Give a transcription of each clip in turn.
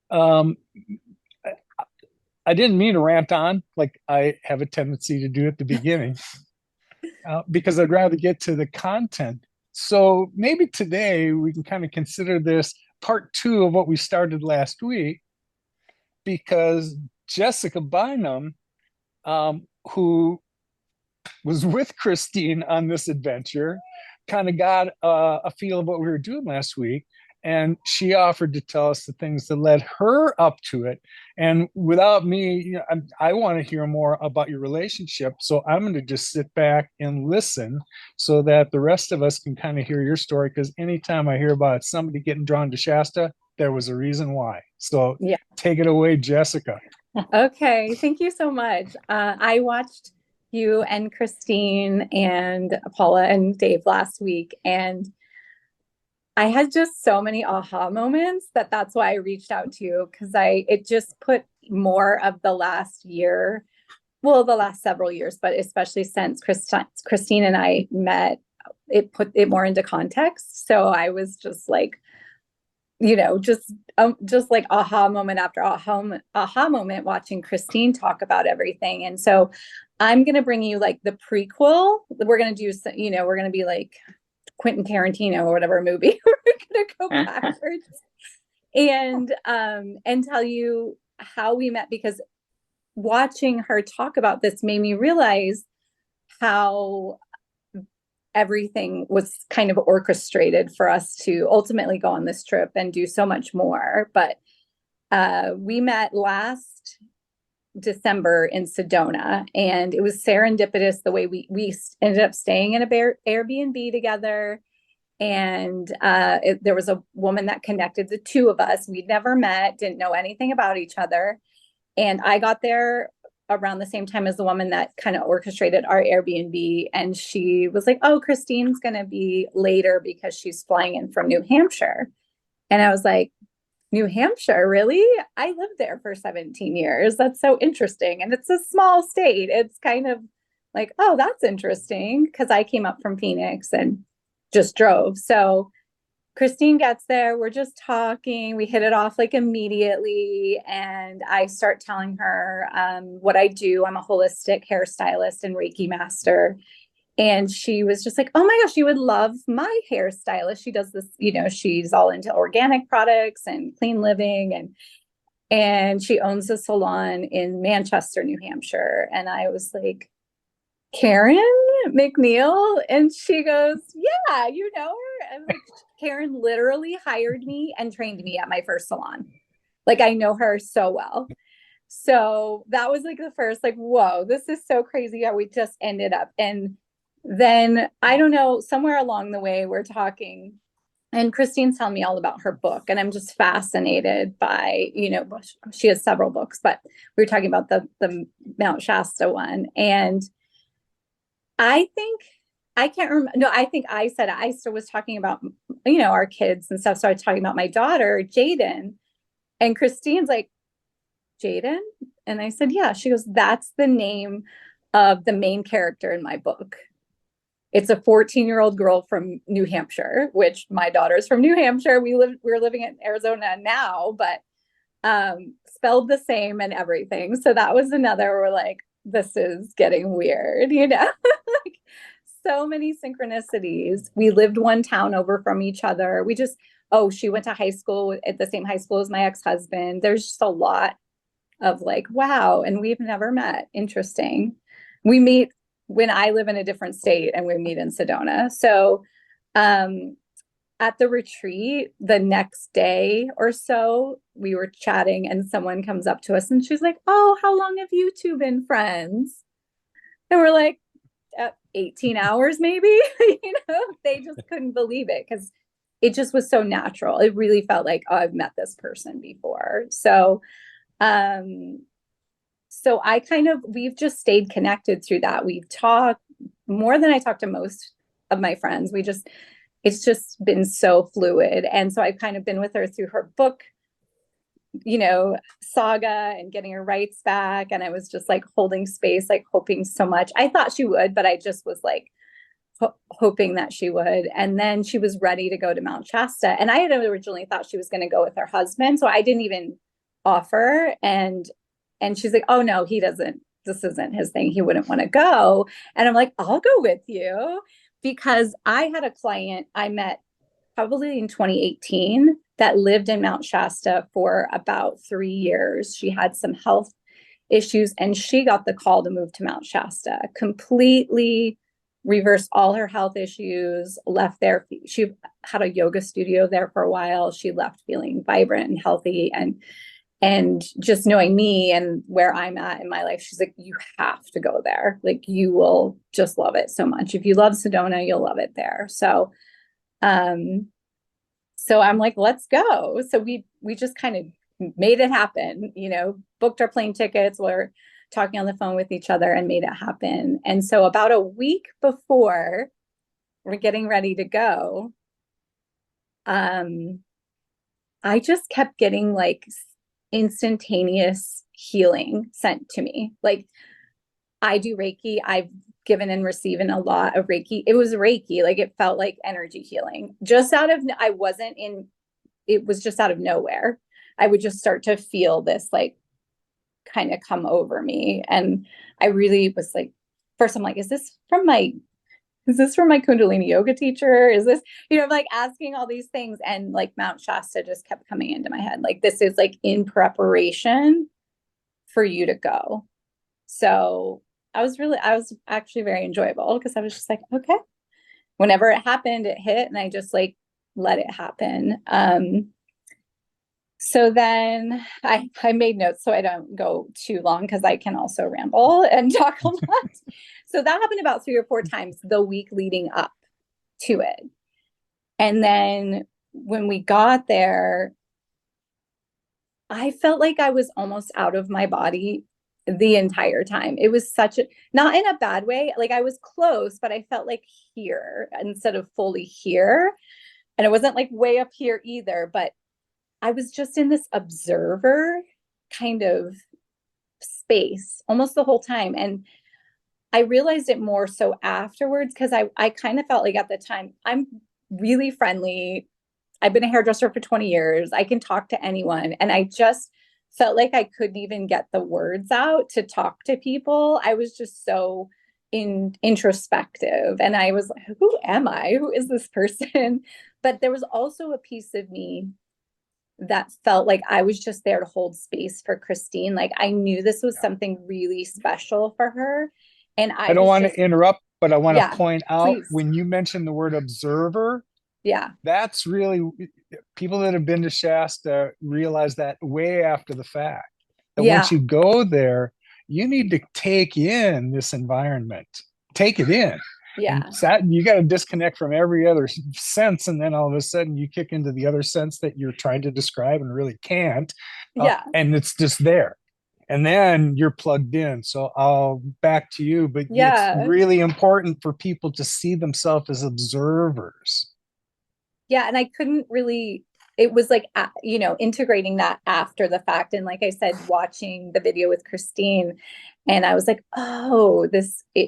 Um, I didn't mean to rant on like I have a tendency to do at the beginning, because I'd rather get to the content. So maybe today we can kind of consider this part two of what we started last week, because Jessica Bynum, who was with Christine on this adventure, kind of got a feel of what we were doing last week. And she offered to tell us the things that led her up to it. And without me, I want to hear more about your relationship. So I'm going to just sit back and listen so that the rest of us can kind of hear your story. Because anytime I hear about somebody getting drawn to Shasta, there was a reason why. So Yeah. take it away, Jessica. Okay. Thank you so much. I watched you and Christine and Paula and Dave last week, and I had just so many aha moments that's why I reached out to you because it just put more of the last year, well, the last several years, but especially since Christine and I met, it put it more into context. So I was just like, just like aha moment after aha moment watching Christine talk about everything. And so I'm going to bring you like the prequel. We're going to do, we're going to be like Quentin Tarantino or whatever movie. We're going to go backwards and tell you how we met, because watching her talk about this made me realize how everything was kind of orchestrated for us to ultimately go on this trip and do so much more. But we met last December in Sedona, and it was serendipitous the way we ended up staying in a Airbnb together. And there was a woman that connected the two of us. We'd never met, didn't know anything about each other. And I got there around the same time as the woman that kind of orchestrated our Airbnb. And she was like, "Oh, Christine's going to be later because she's flying in from New Hampshire." And I was like, "New Hampshire, really? I lived there for 17 years. That's so interesting. And it's a small state." It's kind of like, "Oh, that's interesting." Because I came up from Phoenix and just drove. So Christine gets there. We're just talking. We hit it off like immediately. And I start telling her what I do. I'm a holistic hairstylist and Reiki master. And she was just like, "Oh my gosh, you would love my hairstylist. She does this, she's all into organic products and clean living. And she owns a salon in Manchester, New Hampshire." And I was like, "Karen McNeil?" And she goes, "Yeah, you know her." I was like, "Karen literally hired me and trained me at my first salon. Like, I know her so well." So that was like the first, like, whoa, this is so crazy how we just ended up. And then I don't know, somewhere along the way, we're talking, and Christine's telling me all about her book. And I'm just fascinated by, she has several books, but we were talking about the Mount Shasta one. And I think I can't remember. No, I think I said I still was talking about, our kids and stuff. So I was talking about my daughter, Jaden, and Christine's like, "Jaden?" And I said, "Yeah." She goes, "That's the name of the main character in my book. It's a 14-year-old girl from New Hampshire," which my daughter's from New Hampshire. We're living in Arizona now, but spelled the same and everything. So that was another, we're like, this is getting weird, like so many synchronicities. We lived one town over from each other. Oh, she went to high school at the same high school as my ex-husband. There's just a lot of like, wow, and we've never met. Interesting. We meet when I live in a different state and we meet in Sedona. So um at the retreat the next day or so, we were chatting and someone comes up to us and she's like, "Oh, how long have you two been friends?" And we're like, 18 hours maybe. They just couldn't believe it because it just was so natural. It really felt like, "Oh, I've met this person before." Um so we've just stayed connected through that. We've talked more than I talk to most of my friends. It's just been so fluid. And so I've kind of been with her through her book, saga and getting her rights back. And I was just like holding space, like hoping so much. I thought she would, but I just was like hoping that she would. And then she was ready to go to Mount Shasta. And I had originally thought she was going to go with her husband. So I didn't even offer. And she's like, oh no, he doesn't, this isn't his thing. He wouldn't want to go. And I'm like, I'll go with you, because I had a client I met probably in 2018 that lived in Mount Shasta for about 3 years. She had some health issues and she got the call to move to Mount Shasta, completely reversed all her health issues, left there. She had a yoga studio there for a while. She left feeling vibrant and healthy, and just knowing me and where I'm at in my life, she's like, you have to go there. Like, you will just love it so much. If you love Sedona, you'll love it there. So I'm like, let's go. So we just kind of made it happen, booked our plane tickets. We're talking on the phone with each other and made it happen. And so about a week before we're getting ready to go, I just kept getting like instantaneous healing sent to me. Like, I do Reiki. I've given and receiving a lot of Reiki. It was Reiki. Like, it felt like energy healing it was just out of nowhere. I would just start to feel this like kind of come over me. And I really was like, first I'm like, is this from my Kundalini yoga teacher? Is this, like asking all these things, and like Mount Shasta just kept coming into my head. Like, this is like in preparation for you to go. So I was actually very enjoyable, because I was just like, okay, whenever it happened, it hit, and I just like let it happen. So then I made notes so I don't go too long, because I can also ramble and talk a lot. So that happened about 3 or 4 times the week leading up to it. And then when we got there, I felt like I was almost out of my body the entire time. It was not in a bad way. Like, I was close, but I felt like here instead of fully here. And it wasn't like way up here either, but I was just in this observer kind of space almost the whole time. And I realized it more so afterwards, because I kind of felt like at the time, I'm really friendly. I've been a hairdresser for 20 years. I can talk to anyone. And I just felt like I couldn't even get the words out to talk to people. I was just so introspective. And I was like, who am I? Who is this person? But there was also a piece of me that felt like I was just there to hold space for Christine. Like, I knew this was something really special for her. And I don't want to interrupt, but I want to point out, please. when you mentioned the word observer, that's really, people that have been to Shasta realize that way after the fact. That once you go there, you need to take in this environment, take it in. Yeah. And you got to disconnect from every other sense, and then all of a sudden you kick into the other sense that you're trying to describe and really can't. And it's just there. And then you're plugged in. So I'll back to you, but it's really important for people to see themselves as observers. Yeah. And I couldn't really, it was like, integrating that after the fact. And like I said, watching the video with Christine, and I was like, oh,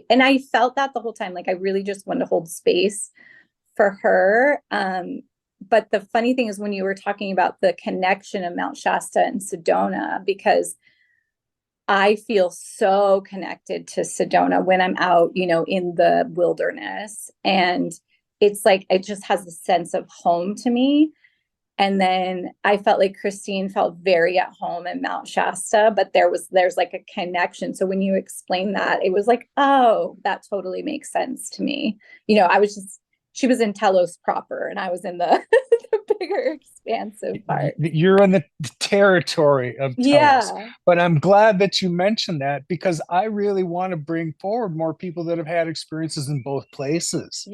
and I felt that the whole time. Like, I really just wanted to hold space for her. But the funny thing is, when you were talking about the connection of Mount Shasta and Sedona, because I feel so connected to Sedona when I'm out, in the wilderness. And it's like, it just has a sense of home to me. And then I felt like Christine felt very at home in Mount Shasta, but there's like a connection. So when you explain that, it was like, oh, that totally makes sense to me. She was in Telos proper, and I was in the, the bigger expansive part. You're in the territory of Telos. But I'm glad that you mentioned that, because I really want to bring forward more people that have had experiences in both places.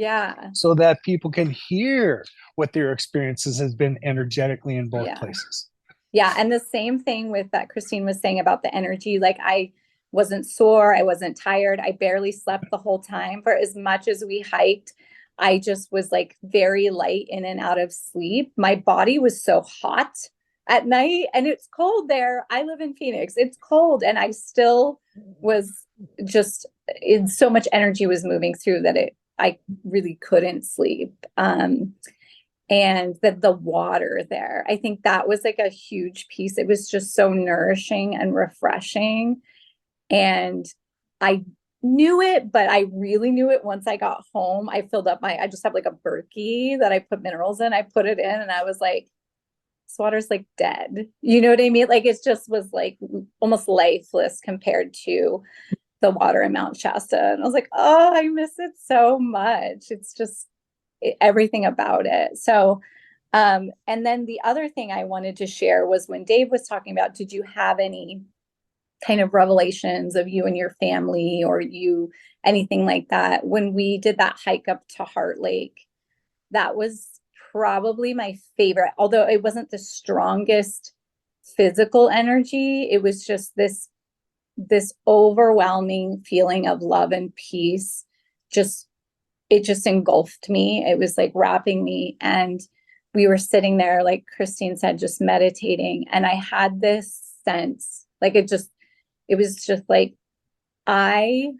So that people can hear what their experiences has been energetically in both places. And the same thing with that Christine was saying about the energy. Like, I wasn't sore, I wasn't tired, I barely slept the whole time. For as much as we hiked, I just was like very light in and out of sleep. My body was so hot at night, and it's cold there. I live in Phoenix. It's cold, and I still was just so much energy was moving through that I really couldn't sleep. and the water there. I think that was like a huge piece. It was just so nourishing and refreshing. And I knew it, but I really knew it once I got home. I just have like a Berkey that I put minerals in. I put it in and I was like, this water's like dead. You know what I mean? Like it just was like almost lifeless compared to the water in Mount Shasta. And I was like, oh, I miss it so much. It's just everything about it. So, and then the other thing I wanted to share was when Dave was talking about, did you have any kind of revelations of you and your family or you, anything like that? When we did that hike up to Heart Lake, that was probably my favorite, although it wasn't the strongest physical energy. It was just this overwhelming feeling of love and peace. Just it just engulfed me. It was like wrapping me. And we were sitting there, like Christine said, just meditating. And I had this sense, like it was just like, I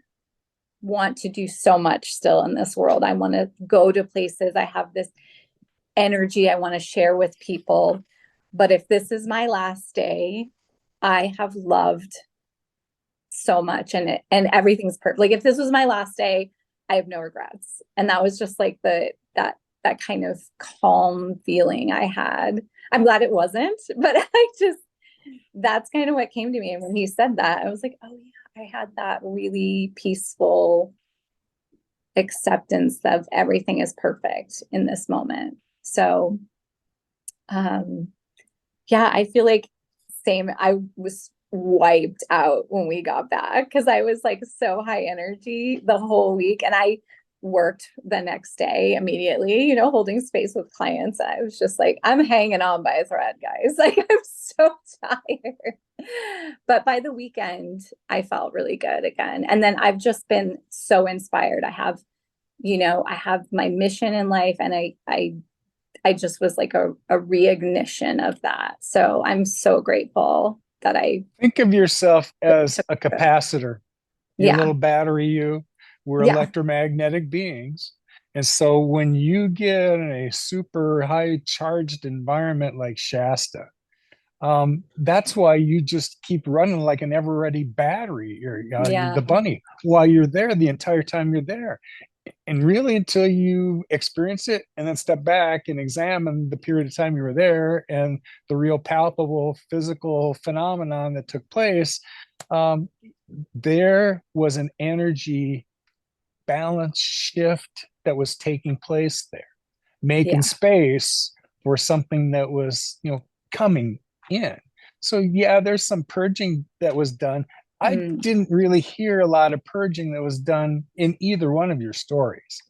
want to do so much still in this world. I want to go to places. I have this energy I want to share with people. But if this is my last day, I have loved so much and everything's perfect. Like if this was my last day, I have no regrets. And that was just like that kind of calm feeling I had. I'm glad it wasn't, but that's kind of what came to me. And when he said that, I was like, oh yeah, I had that really peaceful acceptance of everything is perfect in this moment. So, yeah, I feel like same. I was wiped out when we got back because I was like so high energy the whole week. And I worked the next day immediately, holding space with clients. I was just like, I'm hanging on by a thread, guys. Like, I'm so tired. But by the weekend, I felt really good again. And then I've just been so inspired. I have my mission in life, and I just was like a reignition of that. So I'm so grateful that I Think of yourself as a capacitor. Your yeah. little battery, we're Yeah. electromagnetic beings. And so when you get in a super high charged environment like Shasta, that's why you just keep running like an ever ready battery. You're Yeah. the bunny while you're there the entire time you're there. And really until you experience it and then step back and examine the period of time you were there and the real palpable physical phenomenon that took place, um, there was an energy balance shift that was taking place there, making Yeah. space for something that was, coming in. So yeah, there's some purging that was done. I Mm. didn't really hear a lot of purging that was done in either one of your stories.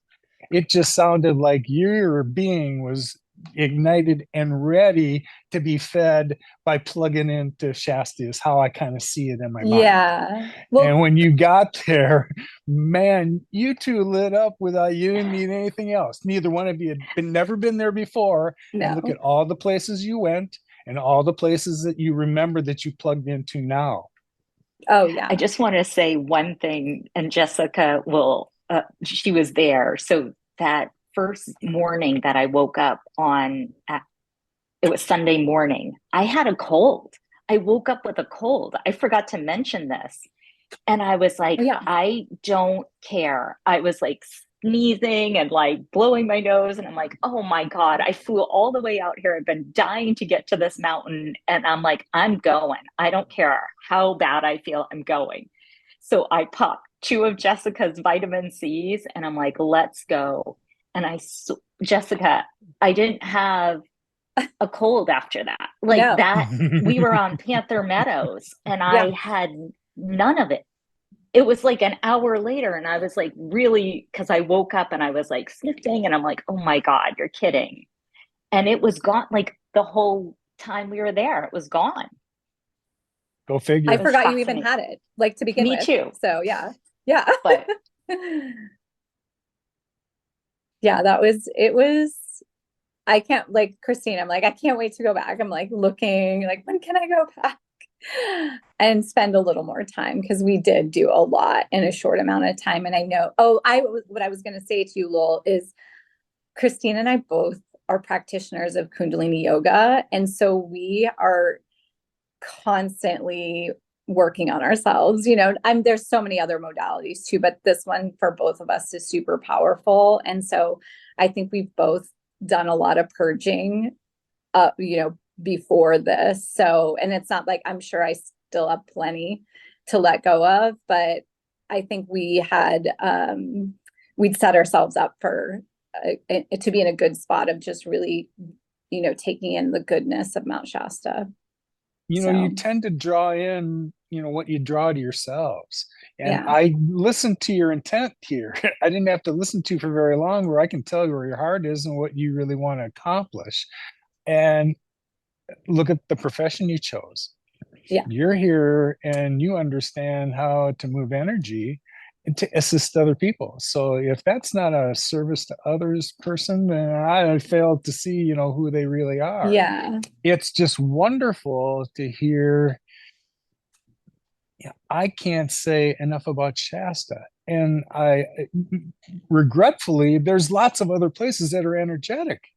It just sounded like your being was ignited and ready to be fed by plugging into Shasta, is how I kind of see it in my mind. Yeah. And Well, when you got there, man, you two lit up without you needing anything else. Neither one of you had never been there before. And look no. at all the places you went and all the places that you remember that you plugged into now. Oh, I yeah. just want to say one thing, and Jessica she was there. So that first morning that I woke up it was Sunday morning, I had a cold. I woke up with a cold. I forgot to mention this. And I was Oh, like, yeah. I don't care. I was like sneezing and like blowing my nose. And I'm like, oh my God, I flew all the way out here. I've been dying to get to this mountain. And I'm like, I'm going. I don't care how bad I feel, I'm going. So I popped two of Jessica's vitamin C's and I'm like, let's go. And Jessica, I didn't have a cold after that. Like No. that, we were on Panther Meadows and Yeah. I had none of it. It was like an hour later and I was like really, because I woke up and I was like sniffing and I'm like, oh my God, you're kidding. And it was gone like the whole time we were there, it was gone. Go I It figure. was forgot you even fascinating. had it, like to begin Me with. too. So, yeah. Yeah. But Yeah, I can't, like Christine, I'm like, I can't wait to go back. I'm like looking, like, when can I go back and spend a little more time? Because we did do a lot in a short amount of time. And I know, what I was going to say to you, Lowell, is Christine and I both are practitioners of Kundalini yoga. And so we are constantly working on ourselves, there's so many other modalities too, but this one for both of us is super powerful. And so I think we've both done a lot of purging, before this. So, and it's not like, I'm sure I still have plenty to let go of, but I think we'd set ourselves up for to be in a good spot of just really, taking in the goodness of Mount Shasta. You tend to draw in, what you draw to yourselves. And Yeah. I listened to your intent here. I didn't have to listen to you for very long, where I can tell you where your heart is and what you really want to accomplish. And look at the profession you chose. Yeah. You're here and you understand how to move energy and to assist other people. So if that's not a service to others person, then I failed to see, who they really are. Yeah. It's just wonderful to hear. I can't say enough about Shasta. And regretfully, there's lots of other places that are energetic.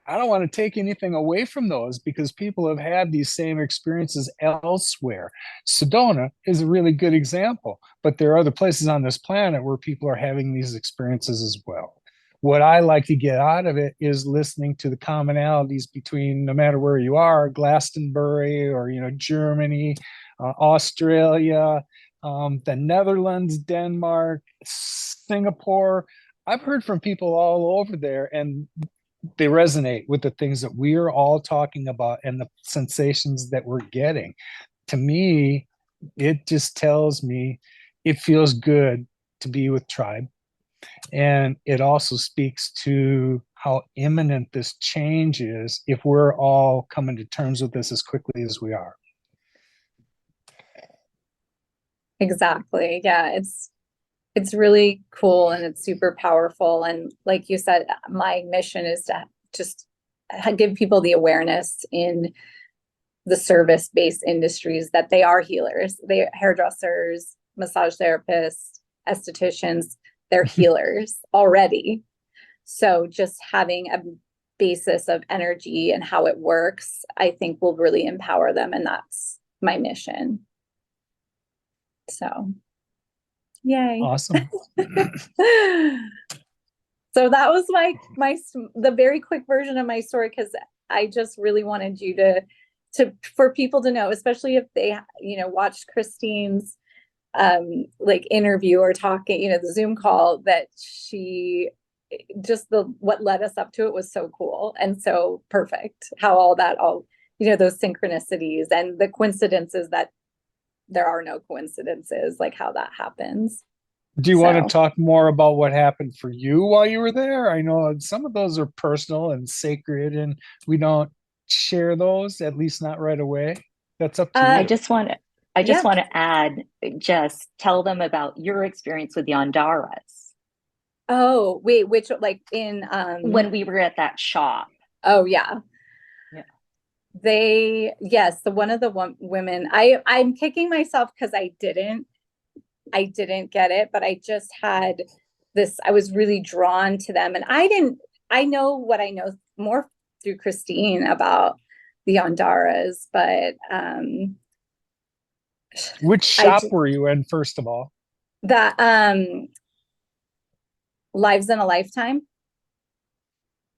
I don't want to take anything away from those, because people have had these same experiences elsewhere. Sedona is a really good example, but there are other places on this planet where people are having these experiences as well. What I like to get out of it is listening to the commonalities between, no matter where you are, Glastonbury or, Germany, Australia, the Netherlands, Denmark, Singapore. I've heard from people all over there, and they resonate with the things that we are all talking about and the sensations that we're getting. To me, it just tells me it feels good to be with tribe. And it also speaks to how imminent this change is if we're all coming to terms with this as quickly as we are. Exactly. Yeah. It's really cool and it's super powerful. And like you said, my mission is to just give people the awareness in the service-based industries that they are healers. They are hairdressers, massage therapists, estheticians, they're healers already. So just having a basis of energy and how it works, I think will really empower them. And that's my mission. So, yay. Awesome. So that was the very quick version of my story, because I just really wanted you for people to know, especially if they, watched Christine's interview or talking, the Zoom call, that she what led us up to it was so cool and so perfect. How all those synchronicities and the coincidences, that there are no coincidences, like how that happens. Do you want to talk more about what happened for you while you were there? I know some of those are personal and sacred, and we don't share those, at least not right away. That's up to you. I just want to add, just tell them about your experience with the Yandaras. Oh, wait, which, like in when we were at that shop. Oh, yeah. One of the women, I'm kicking myself because I didn't get it, but I just had this, I was really drawn to them. And I know what I know more through Christine about the Yandaras, but which shop were you in, first of all? That Lives in a Lifetime.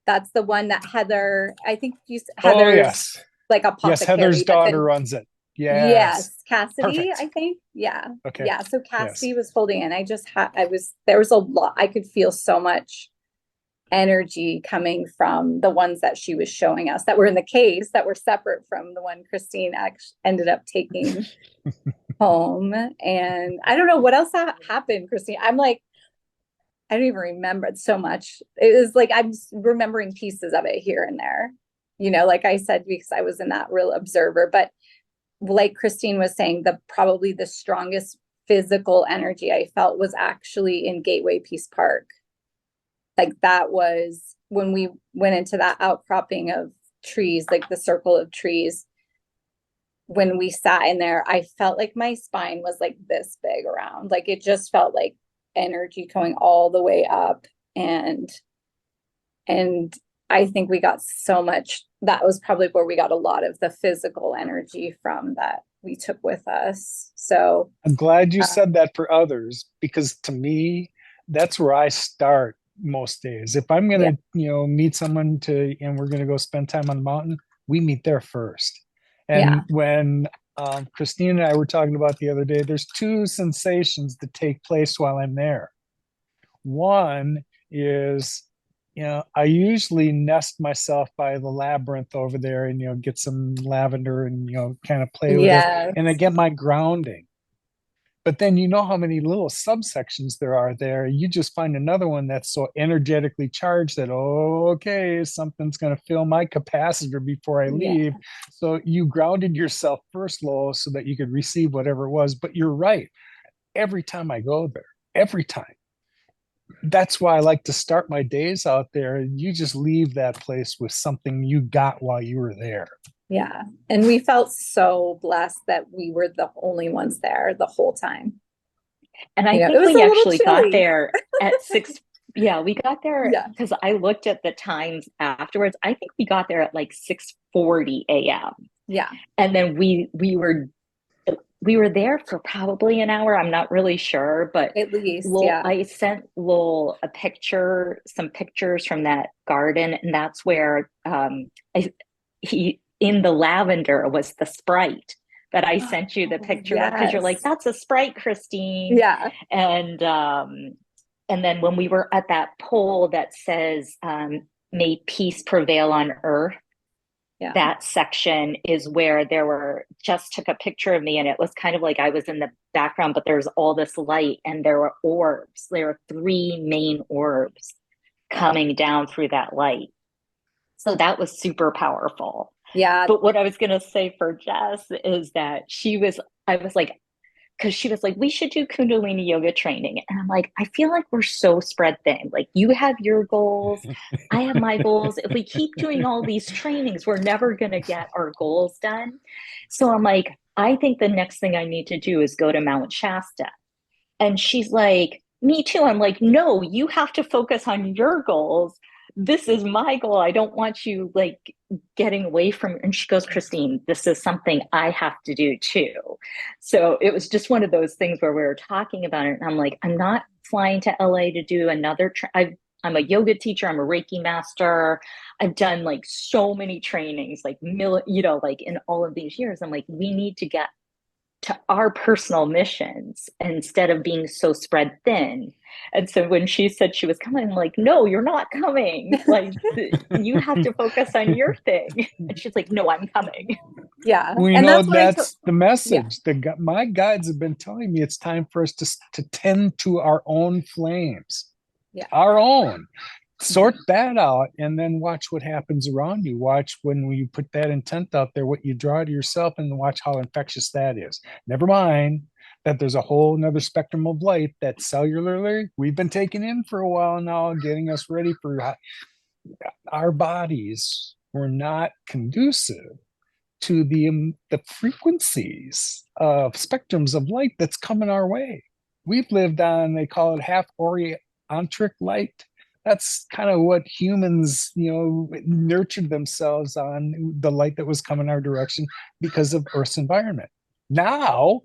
That's the one that Heather, I think Heather's, oh, yes. Like apothecary. Yes, Heather's daughter runs it. Yes, Cassidy. Perfect. I think. Yeah. Okay. Yeah. So Cassidy was holding it. And there was a lot. I could feel so much energy coming from the ones that she was showing us that were in the case, that were separate from the one Christine ended up taking home. And I don't know what else happened, Christine. I'm like, I don't even remember it so much. It was like, I'm remembering pieces of it here and there, like I said, because I was in that real observer. But like Christine was saying, probably the strongest physical energy I felt was actually in Gateway Peace Park. Like that was when we went into that outcropping of trees, like the circle of trees. When we sat in there, I felt like my spine was like this big around. Like it just felt like energy going all the way up, and I think we got so much. That was probably where we got a lot of the physical energy from that we took with us. So I'm glad you said that for others, because to me, that's where I start most days. If I'm yeah, gonna, meet someone and we're gonna go spend time on the mountain, we meet there first. yeah, And when Christine and I were talking about the other day, there's two sensations that take place while I'm there. One is, I usually nest myself by the labyrinth over there and, get some lavender and, kind of play with it. yeah, And I get my grounding. But then you know how many little subsections there are there. You just find another one that's so energetically charged that, oh, okay, something's going to fill my capacitor before I yeah, leave. So you grounded yourself first, Lowell, so that you could receive whatever it was. But you're right. Every time I go there, every time. That's why I like to start my days out there. You just leave that place with something you got while you were there. yeah. And we felt so blessed that we were the only ones there the whole time. And I It think was we a little actually got chilly. there at 6. Yeah, we got there Yeah, because I looked at the times afterwards. I think we got there at like 6:40 a.m. yeah, And then we were there for probably an hour. I'm not really sure, but at least, yeah, I sent Lowell some pictures from that garden, and that's where he in the lavender was the Sprite that I sent you the picture of, because you're like, yes, that's a Sprite, Christine. yeah, And then when we were at that pole that says, may peace prevail on earth, yeah, that section is where Jess took a picture of me, and it was kind of like I was in the background, but there's all this light and there were orbs. There were 3 main orbs coming down through that light. So that was super powerful. yeah, But what I was going to say for Jess is that I was like, because she was like, we should do Kundalini yoga training. And I'm like, I feel like we're so spread thin. Like, you have your goals, I have my goals. If we keep doing all these trainings, we're never going to get our goals done. So I'm like, I think the next thing I need to do is go to Mount Shasta. And she's like, me too. I'm like, no, you have to focus on your goals. This is my goal. I don't want you like getting away from. And she goes, Christine, this is something I have to do too. So it was just one of those things where we were talking about it. And I'm like, I'm not flying to LA to do another. I'm a yoga teacher. I'm a Reiki master. I've done like so many trainings, like, like in all of these years. I'm like, we need to get to our personal missions instead of being so spread thin. And so when she said she was coming, I'm like, no, you're not coming. Like, you have to focus on your thing. And she's like, no, I'm coming. yeah. We And know that's what I told. that's the Yeah, message. My guides have been telling me it's time for us to tend to our own flames, yeah, our own. Sort that out, and then watch what happens around you. Watch when you put that intent out there, what you draw to yourself, and watch how infectious that is. Never mind that there's a whole nother spectrum of light that cellularly we've been taking in for a while now, getting us ready for our bodies. Were not conducive to the frequencies of spectrums of light that's coming our way. We've lived on, they call it half orientric light. That's kind of what humans, nurtured themselves on, the light that was coming our direction because of Earth's environment. Now,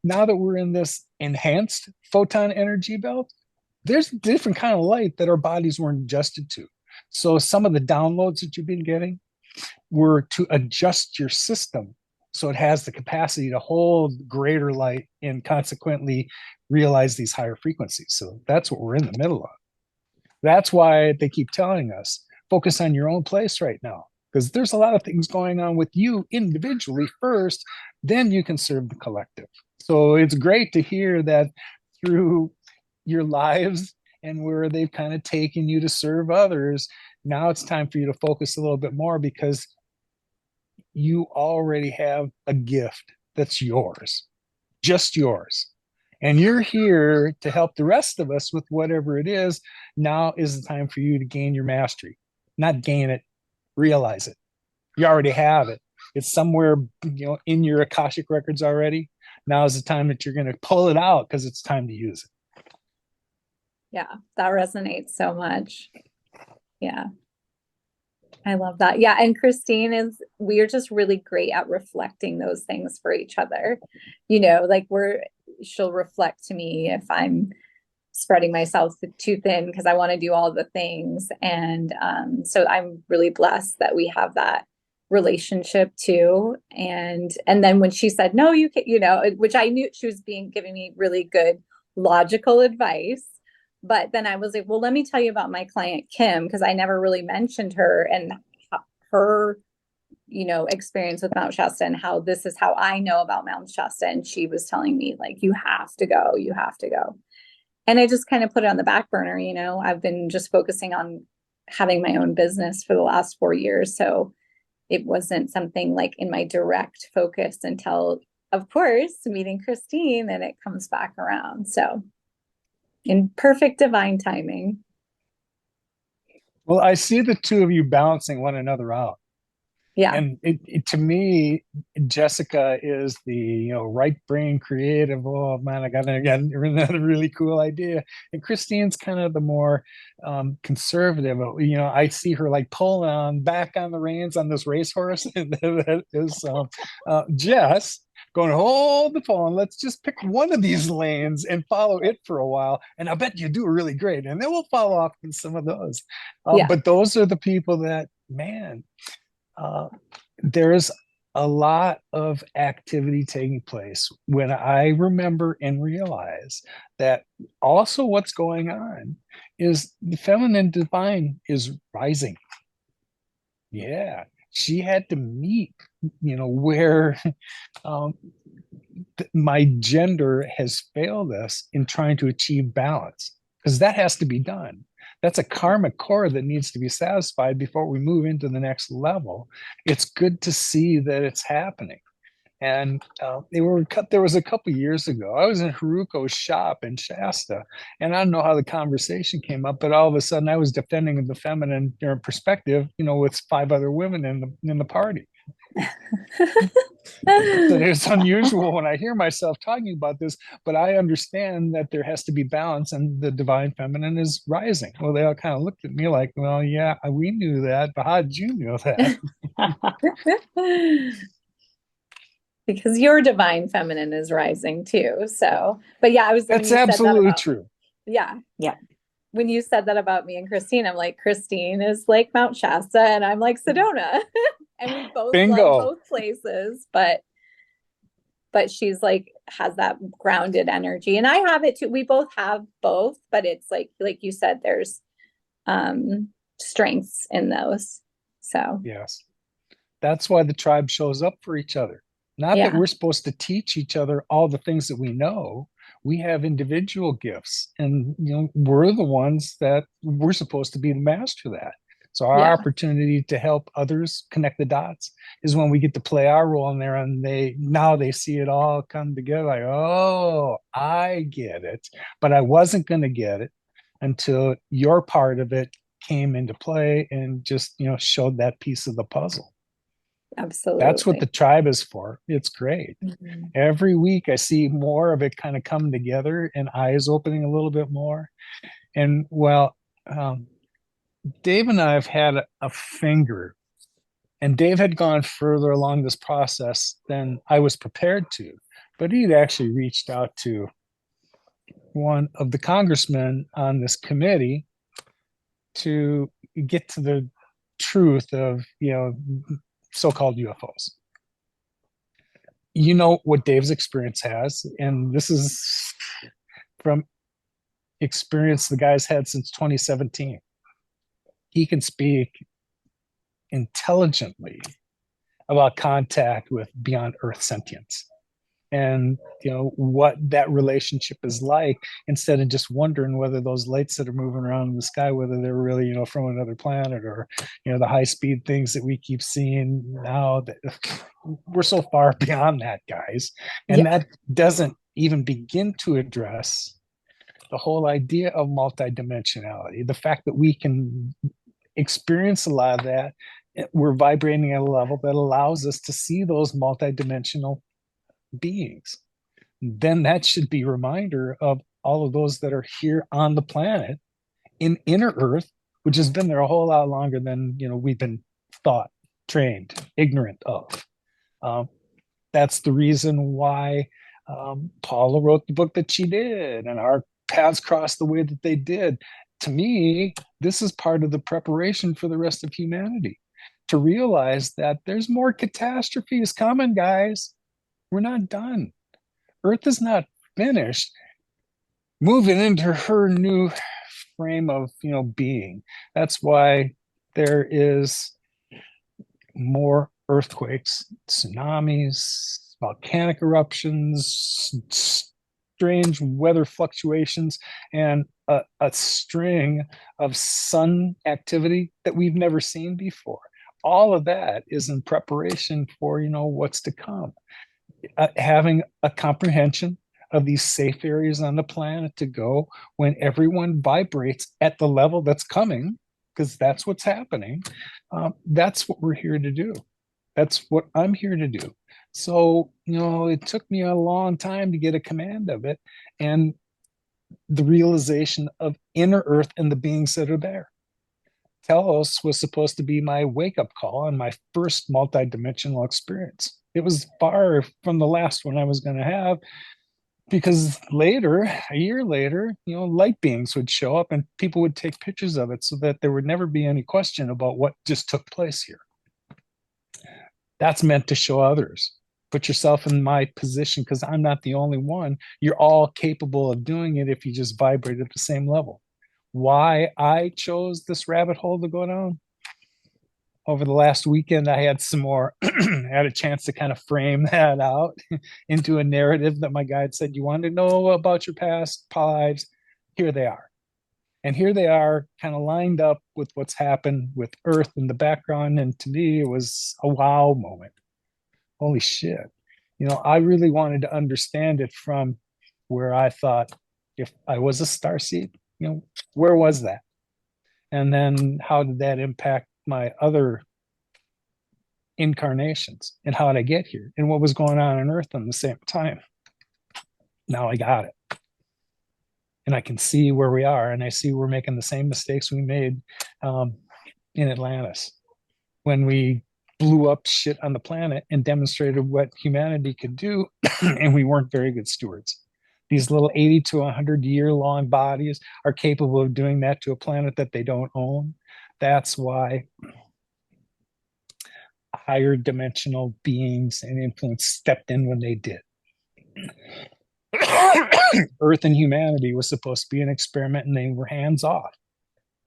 now that we're in this enhanced photon energy belt, there's a different kind of light that our bodies weren't adjusted to. So some of the downloads that you've been getting were to adjust your system so it has the capacity to hold greater light and consequently realize these higher frequencies. So that's what we're in the middle of. That's why they keep telling us focus on your own place right now, because there's a lot of things going on with you individually first, then you can serve the collective. So it's great to hear that through your lives and where they've kind of taken you to serve others. Now it's time for you to focus a little bit more, because you already have a gift that's yours, just yours. And you're here to help the rest of us with whatever it is. Now is the time for you to gain your mastery, not gain it, realize it. You already have it. It's somewhere, in your Akashic records already. Now is the time that you're going to pull it out, because it's time to use it. yeah. That resonates so much. Yeah. I love that. Yeah. And Christine we're just really great at reflecting those things for each other. Like she'll reflect to me if I'm spreading myself too thin because I want to do all the things. And so I'm really blessed that we have that relationship too. And then when she said, no, you can, which I knew she was giving me really good logical advice. But then I was like, well, let me tell you about my client, Kim, because I never really mentioned her and her, experience with Mount Shasta and how this is how I know about Mount Shasta. And she was telling me, like, you have to go, you have to go. And I just kind of put it on the back burner. I've been just focusing on having my own business for the last 4 years. So it wasn't something like in my direct focus until, of course, meeting Christine, and it comes back around. So in perfect divine timing. Well, I see the two of you balancing one another out. Yeah. And to me, Jessica is the right brain creative. Oh man, I got another really cool idea. And Christine's kind of the more conservative. I see her like pulling back on the reins on this racehorse. And that is Jess going, hold the phone. Let's just pick one of these lanes and follow it for a while. And I bet you do really great. And then we'll follow up in some of those. Yeah. But those are the people that, man. There's a lot of activity taking place when I remember and realize that also what's going on is the feminine divine is rising. Yeah, she had to meet, where my gender has failed us in trying to achieve balance, because that has to be done. That's a karmic core that needs to be satisfied before we move into the next level. It's good to see that it's happening. And there was a couple years ago, I was in Haruko's shop in Shasta, and I don't know how the conversation came up, but all of a sudden I was defending the feminine perspective, with 5 other women in the party. That it's unusual when I hear myself talking about this, but I understand that there has to be balance and the divine feminine is rising. Well, they all kind of looked at me like, well, yeah, we knew that, but how did you know that? Because your divine feminine is rising too. So, but yeah, That's absolutely true. Yeah. Yeah. When you said that about me and Christine, I'm like, Christine is like Mount Shasta and I'm like Sedona. And we both love both places, but she's like has that grounded energy, and I have it too. We both have both, but it's like you said, there's strengths in those. So yes, that's why the tribe shows up for each other. Not that we're supposed to teach each other all the things that we know. We have individual gifts, and we're the ones that we're supposed to be the master of that. So our opportunity to help others connect the dots is when we get to play our role in there, and they see it all come together. Like, oh, I get it, but I wasn't going to get it until your part of it came into play and just showed that piece of the puzzle. Absolutely, that's what the tribe is for. It's great. Mm-hmm. Every week I see more of it kind of come together and eyes opening a little bit more. And Dave and I have had a finger, and Dave had gone further along this process than I was prepared to, but he'd actually reached out to one of the congressmen on this committee to get to the truth of, so-called UFOs. What Dave's experience has, and this is from experience the guy's had since 2017. He can speak intelligently about contact with beyond Earth sentience, and what that relationship is like, instead of just wondering whether those lights that are moving around in the sky, whether they're really from another planet, or the high speed things that we keep seeing now. That we're so far beyond that, guys, and that doesn't even begin to address the whole idea of multidimensionality, the fact that we can experience a lot of that. We're vibrating at a level that allows us to see those multidimensional beings. Then that should be a reminder of all of those that are here on the planet in inner Earth, which has been there a whole lot longer than we've been thought, trained, ignorant of. Um, that's the reason why Paula wrote the book that she did, and our paths crossed the way that they did. To me, this is part of the preparation for the rest of humanity, to realize that there's more catastrophes coming, guys. We're not done. Earth is not finished. Moving into her new frame of being. That's why there is more earthquakes, tsunamis, volcanic eruptions, strange weather fluctuations, and a string of sun activity that we've never seen before. All of that is in preparation for what's to come. Having a comprehension of these safe areas on the planet to go when everyone vibrates at the level that's coming, because that's what's happening. That's what we're here to do. That's what I'm here to do. So, it took me a long time to get a command of it and the realization of inner earth and the beings that are there. Telos was supposed to be my wake-up call on my first multidimensional experience. It was far from the last one I was going to have, because later, a year later, light beings would show up and people would take pictures of it so that there would never be any question about what just took place here. That's meant to show others. Put yourself in my position, because I'm not the only one. You're all capable of doing it if you just vibrate at the same level. Why I chose this rabbit hole to go down? Over the last weekend, I had some more, had a chance to kind of frame that out into a narrative that my guide said, you want to know about your past lives? Here they are. And here they are, kind of lined up with what's happened with Earth in the background. And to me, it was a wow moment. Holy shit. I really wanted to understand it from where I thought, if I was a starseed, where was that? And then how did that impact my other incarnations, and how did I get here, and what was going on Earth at the same time? Now I got it. And I can see where we are, and I see we're making the same mistakes we made in Atlantis when we blew up shit on the planet and demonstrated what humanity could do, and we weren't very good stewards. These little 80 to 100-year long bodies are capable of doing that to a planet that they don't own. That's why higher dimensional beings and influence stepped in when they did. Earth and humanity was supposed to be an experiment, and they were hands off.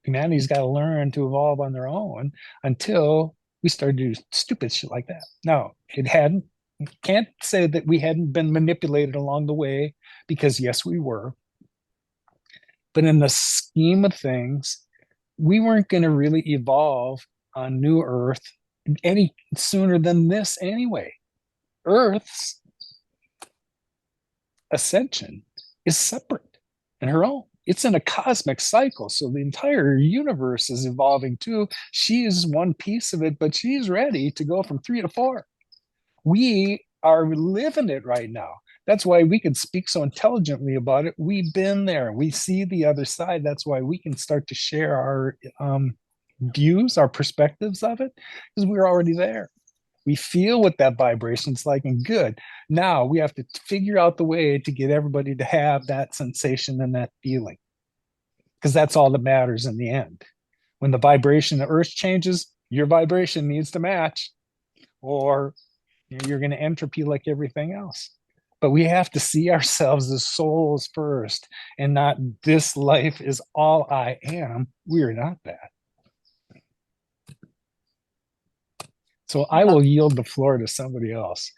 Humanity's got to learn to evolve on their own until we started to do stupid shit like that. No, it hadn't. Can't say that we hadn't been manipulated along the way, because yes, we were. But in the scheme of things, we weren't going to really evolve on New Earth any sooner than this anyway. Earth's ascension is separate and her own. It's in a cosmic cycle, so the entire universe is evolving too. She is one piece of it, but she's ready to go from 3 to 4. We are living it right now. That's why we can speak so intelligently about it. We've been there. We see the other side. That's why we can start to share our views, our perspectives of it, because we're already there. We feel what that vibration's like, and good. Now we have to figure out the way to get everybody to have that sensation and that feeling, because that's all that matters in the end. When the vibration of Earth changes, your vibration needs to match, or you're going to entropy like everything else. But we have to see ourselves as souls first, and not this life is all I am. We're not that. So I will yield the floor to somebody else.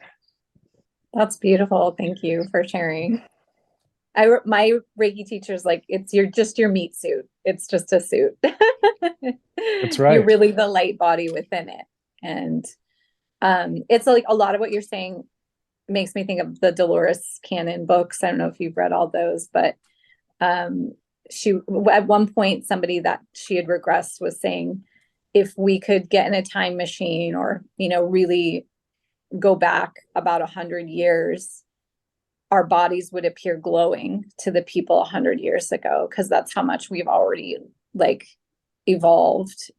That's beautiful. Thank you for sharing. My Reiki teacher's like, it's just your meat suit. It's just a suit. That's right. You're really the light body within it. And it's like a lot of what you're saying makes me think of the Dolores Cannon books. I don't know if you've read all those, but she, at one point, somebody that she had regressed was saying, if we could get in a time machine, or, really go back about 100 years, our bodies would appear glowing to the people 100 years ago, because that's how much we've already evolved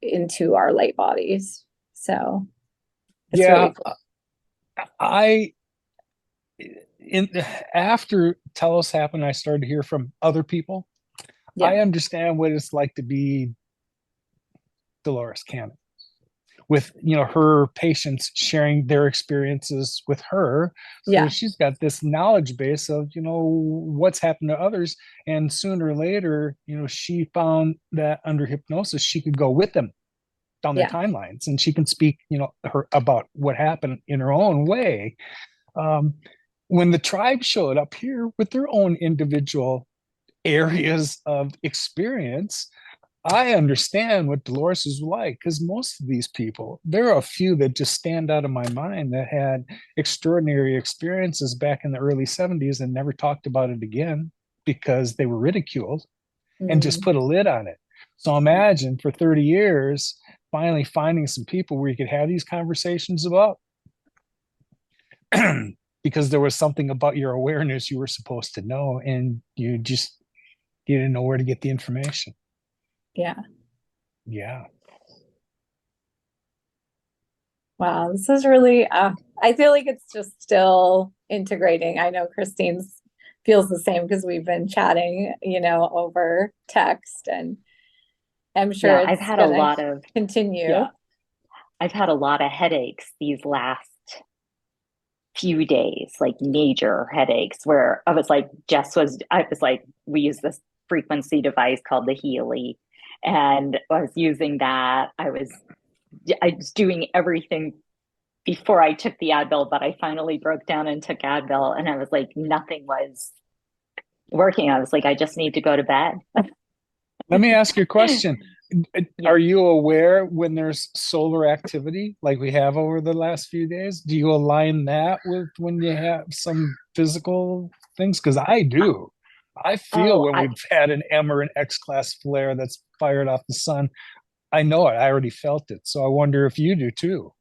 into our light bodies. So it's Yeah, really cool. I in after Telos happened, I started to hear from other people. Yeah. I understand what it's like to be Dolores Cannon with her patients sharing their experiences with her, so Yeah. she's got this knowledge base of what's happened to others, and sooner or later she found that under hypnosis she could go with them down their Yeah. timelines, and she can speak her about what happened in her own way. um, when the tribe showed up here with their own individual areas of experience, I understand what Dolores is like, because most of these people, there are a few that just stand out of my mind that had extraordinary experiences back in the early 70s and never talked about it again because they were ridiculed and just Mm. put a lid on it. So imagine for 30 years, finally finding some people where you could have these conversations about because there was something about your awareness you were supposed to know, and you didn't know where to get the information. Yeah. Yeah. Wow. This is really, I feel like it's just still integrating. I know Christine's feels the same because we've been chatting, over text, and I'm sure Yeah, I've it's had a gonna lot of continue. yeah, I've had a lot of headaches these last few days, like major headaches, where I was like, we use this frequency device called the Healy, and I was using that. I was doing everything before I took the Advil, but I finally broke down and took Advil, and I was like, nothing was working. I was like, I just need to go to bed. Let me ask you a question. Yeah. Are you aware when there's solar activity like we have over the last few days? Do you align that with when you have some physical things? Because I do. I feel Oh, when we've had an M or an X class flare that's fired off the sun. I know it. I already felt it. So I wonder if you do too.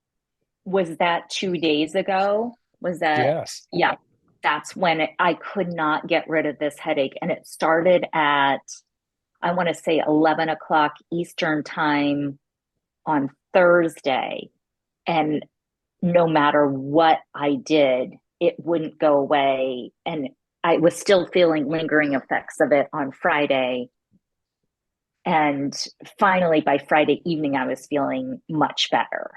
was that 2 days ago? Was that, Yes. yeah, that's when I could not get rid of this headache. And it started at, I want to say 11 o'clock Eastern time on Thursday. And no matter what I did, it wouldn't go away. And I was still feeling lingering effects of it on Friday. And finally, by Friday evening, I was feeling much better.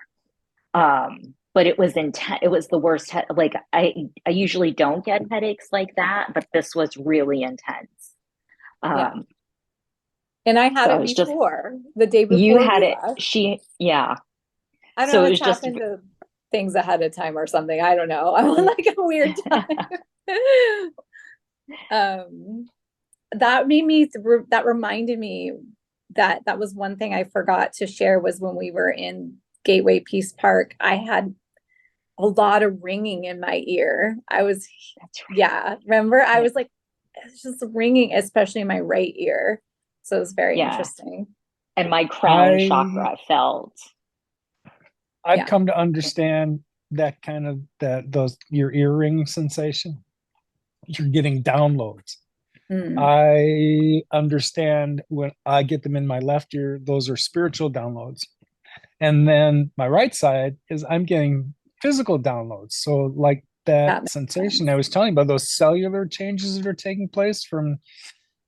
But it was intense. It was the worst. Like I usually don't get headaches like that, but this was really intense. Yeah. Um, And I had so it it was just, before, the day you before had we it. left. Yeah. I don't So know it what's was just, happened to things ahead of time or something. I don't know. I'm on like a weird time. um that reminded me that was one thing I forgot to share, was when we were in Gateway Peace Park, I had a lot of ringing in my ear. that's right. Yeah, remember? I Yeah. was like, it's just ringing, especially in my right ear. So it was very Yeah. interesting. And my crown I chakra felt, I've Yeah. come to understand that kind of that those your earring sensation. You're getting downloads. Mm. I understand when I get them in my left ear, those are spiritual downloads. And then my right side is I'm getting physical downloads. So, like that That makes sensation sense. I was telling you about, those cellular changes that are taking place from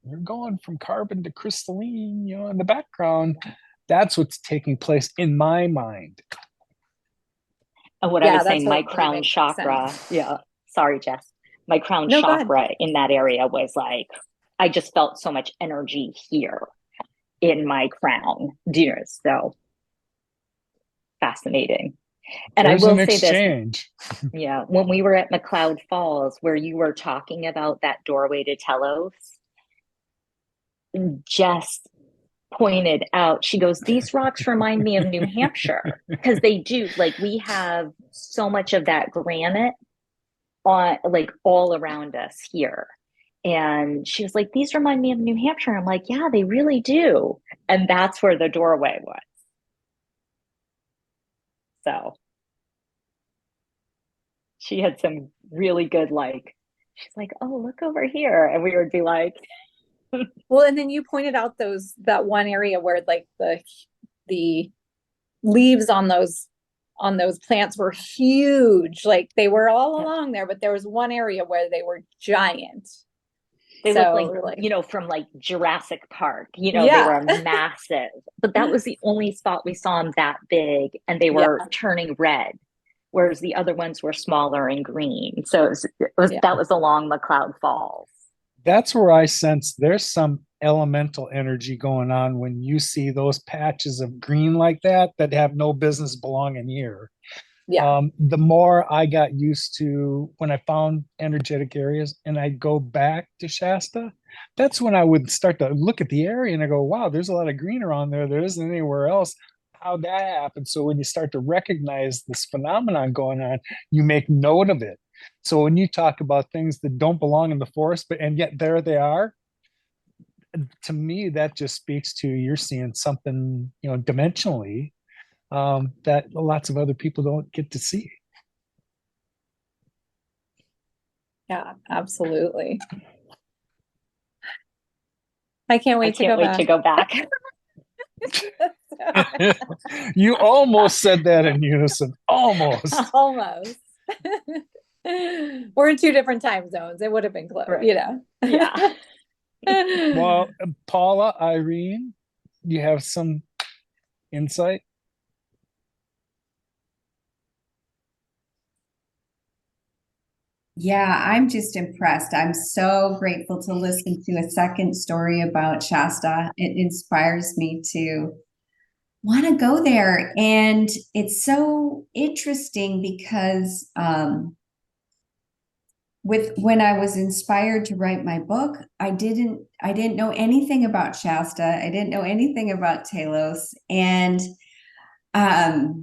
you're going from carbon to crystalline, in the background. That's what's taking place in my mind. and what I Yeah, was that saying, my totally crown makes chakra. sense. Yeah. Sorry, Jess. My crown No, go ahead. chakra in that area was like, I just felt so much energy here in my crown. So fascinating. And I There's will an say this, exchange. yeah, when we were at McLeod Falls, where you were talking about that doorway to Telos, Jess pointed out, she goes, these rocks remind me of New Hampshire, because they do. Like, we have so much of that granite on, like, all around us here. And she was like, these remind me of New Hampshire. I'm like, yeah, they really do. And that's where the doorway was. So she had some really good, like, she's like, oh, look over here. And we would be like, Well, and then you pointed out that one area where like the leaves on those on those plants were huge. Like they were all along there, but there was one area where they were giant. They So, looked like, from like Jurassic Park, they Yeah. were massive, but that was the only spot we saw them that big, and they were turning red, whereas the other ones were smaller and green. So that was along McCloud Falls. That's where I sense there's some elemental energy going on when you see those patches of green like that have no business belonging here. Yeah. The more I got used to when I found energetic areas and I'd go back to Shasta, that's when I would start to look at the area and I go, wow, there's a lot of green around there. There isn't anywhere else. How'd that happen? So when you start to recognize this phenomenon going on, you make note of it. So when you talk about things that don't belong in the forest, and yet there they are, to me, that just speaks to you're seeing something, dimensionally, that lots of other people don't get to see. Yeah, absolutely. I can't wait to go back. You almost said that in unison. Almost. Almost. We're in 2 different time zones. It would have been close, Right. Yeah. Well, Paula, Irene, you have some insight? Yeah, I'm just impressed. I'm so grateful to listen to a second story about Shasta. It inspires me to want to go there. And it's so interesting because when I was inspired to write my book, I didn't know anything about Shasta. I didn't know anything about Talos. And I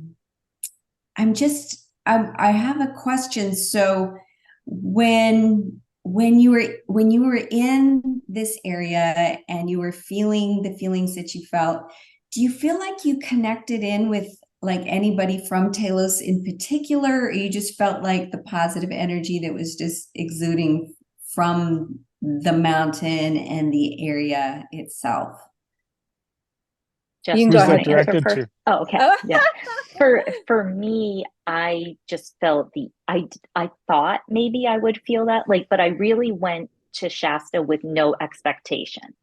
have a question. So when you were in this area and you were feeling the feelings that you felt, do you feel like you connected in with like anybody from Talos in particular, or you just felt like the positive energy that was just exuding from the mountain and the area itself? Just you can go ahead and answer first. Oh, okay. Yeah. For me, I just felt I thought maybe I would feel that, but I really went to Shasta with no expectations.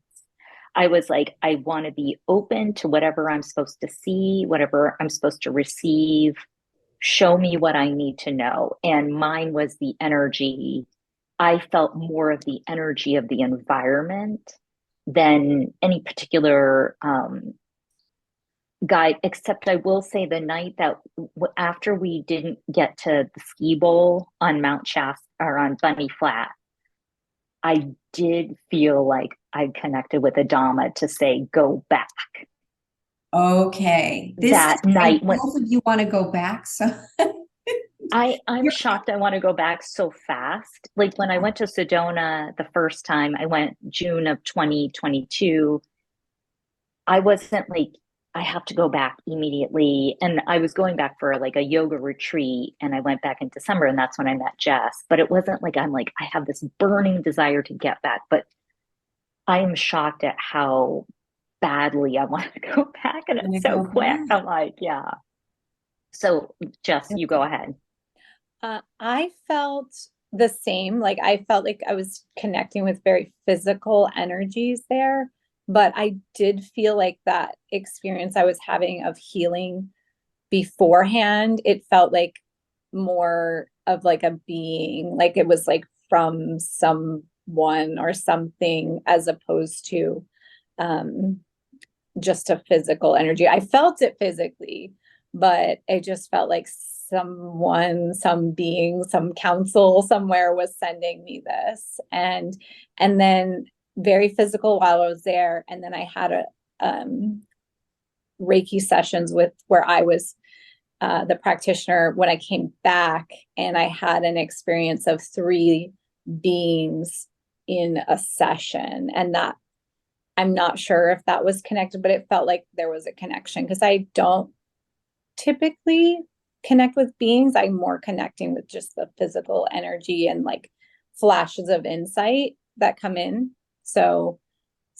I was like, I want to be open to whatever I'm supposed to see, whatever I'm supposed to receive. Show me what I need to know. And mine was the energy. I felt more of the energy of the environment than any particular guide, except I will say the night that after we didn't get to the ski bowl on Mount Shasta or on Bunny Flat, I did feel like I connected with Adama to say, go back. Okay. That night when both of you want to go back. So I'm shocked I want to go back so fast. Like when I went to Sedona the first time, I went June of 2022. I wasn't like, I have to go back immediately. And I was going back for like a yoga retreat, and I went back in December, and that's when I met Jess. But it wasn't like I'm like, I have this burning desire to get back. But I am shocked at how badly I want to go back, and it's so quick. I'm like, yeah. So Jess, you go ahead. I felt the same. Like I felt like I was connecting with very physical energies there, but I did feel like that experience I was having of healing beforehand, it felt like more of like a being, like it was like from someone or something, as opposed to just a physical energy. I felt it physically, but it just felt like someone, some being, some council somewhere was sending me this. And then very physical while I was there. And then I had a Reiki sessions with where I was the practitioner when I came back, and I had an experience of 3 beings in a session, and that I'm not sure if that was connected, but it felt like there was a connection, because I don't typically connect with beings. I'm more connecting with just the physical energy and like flashes of insight that come in. So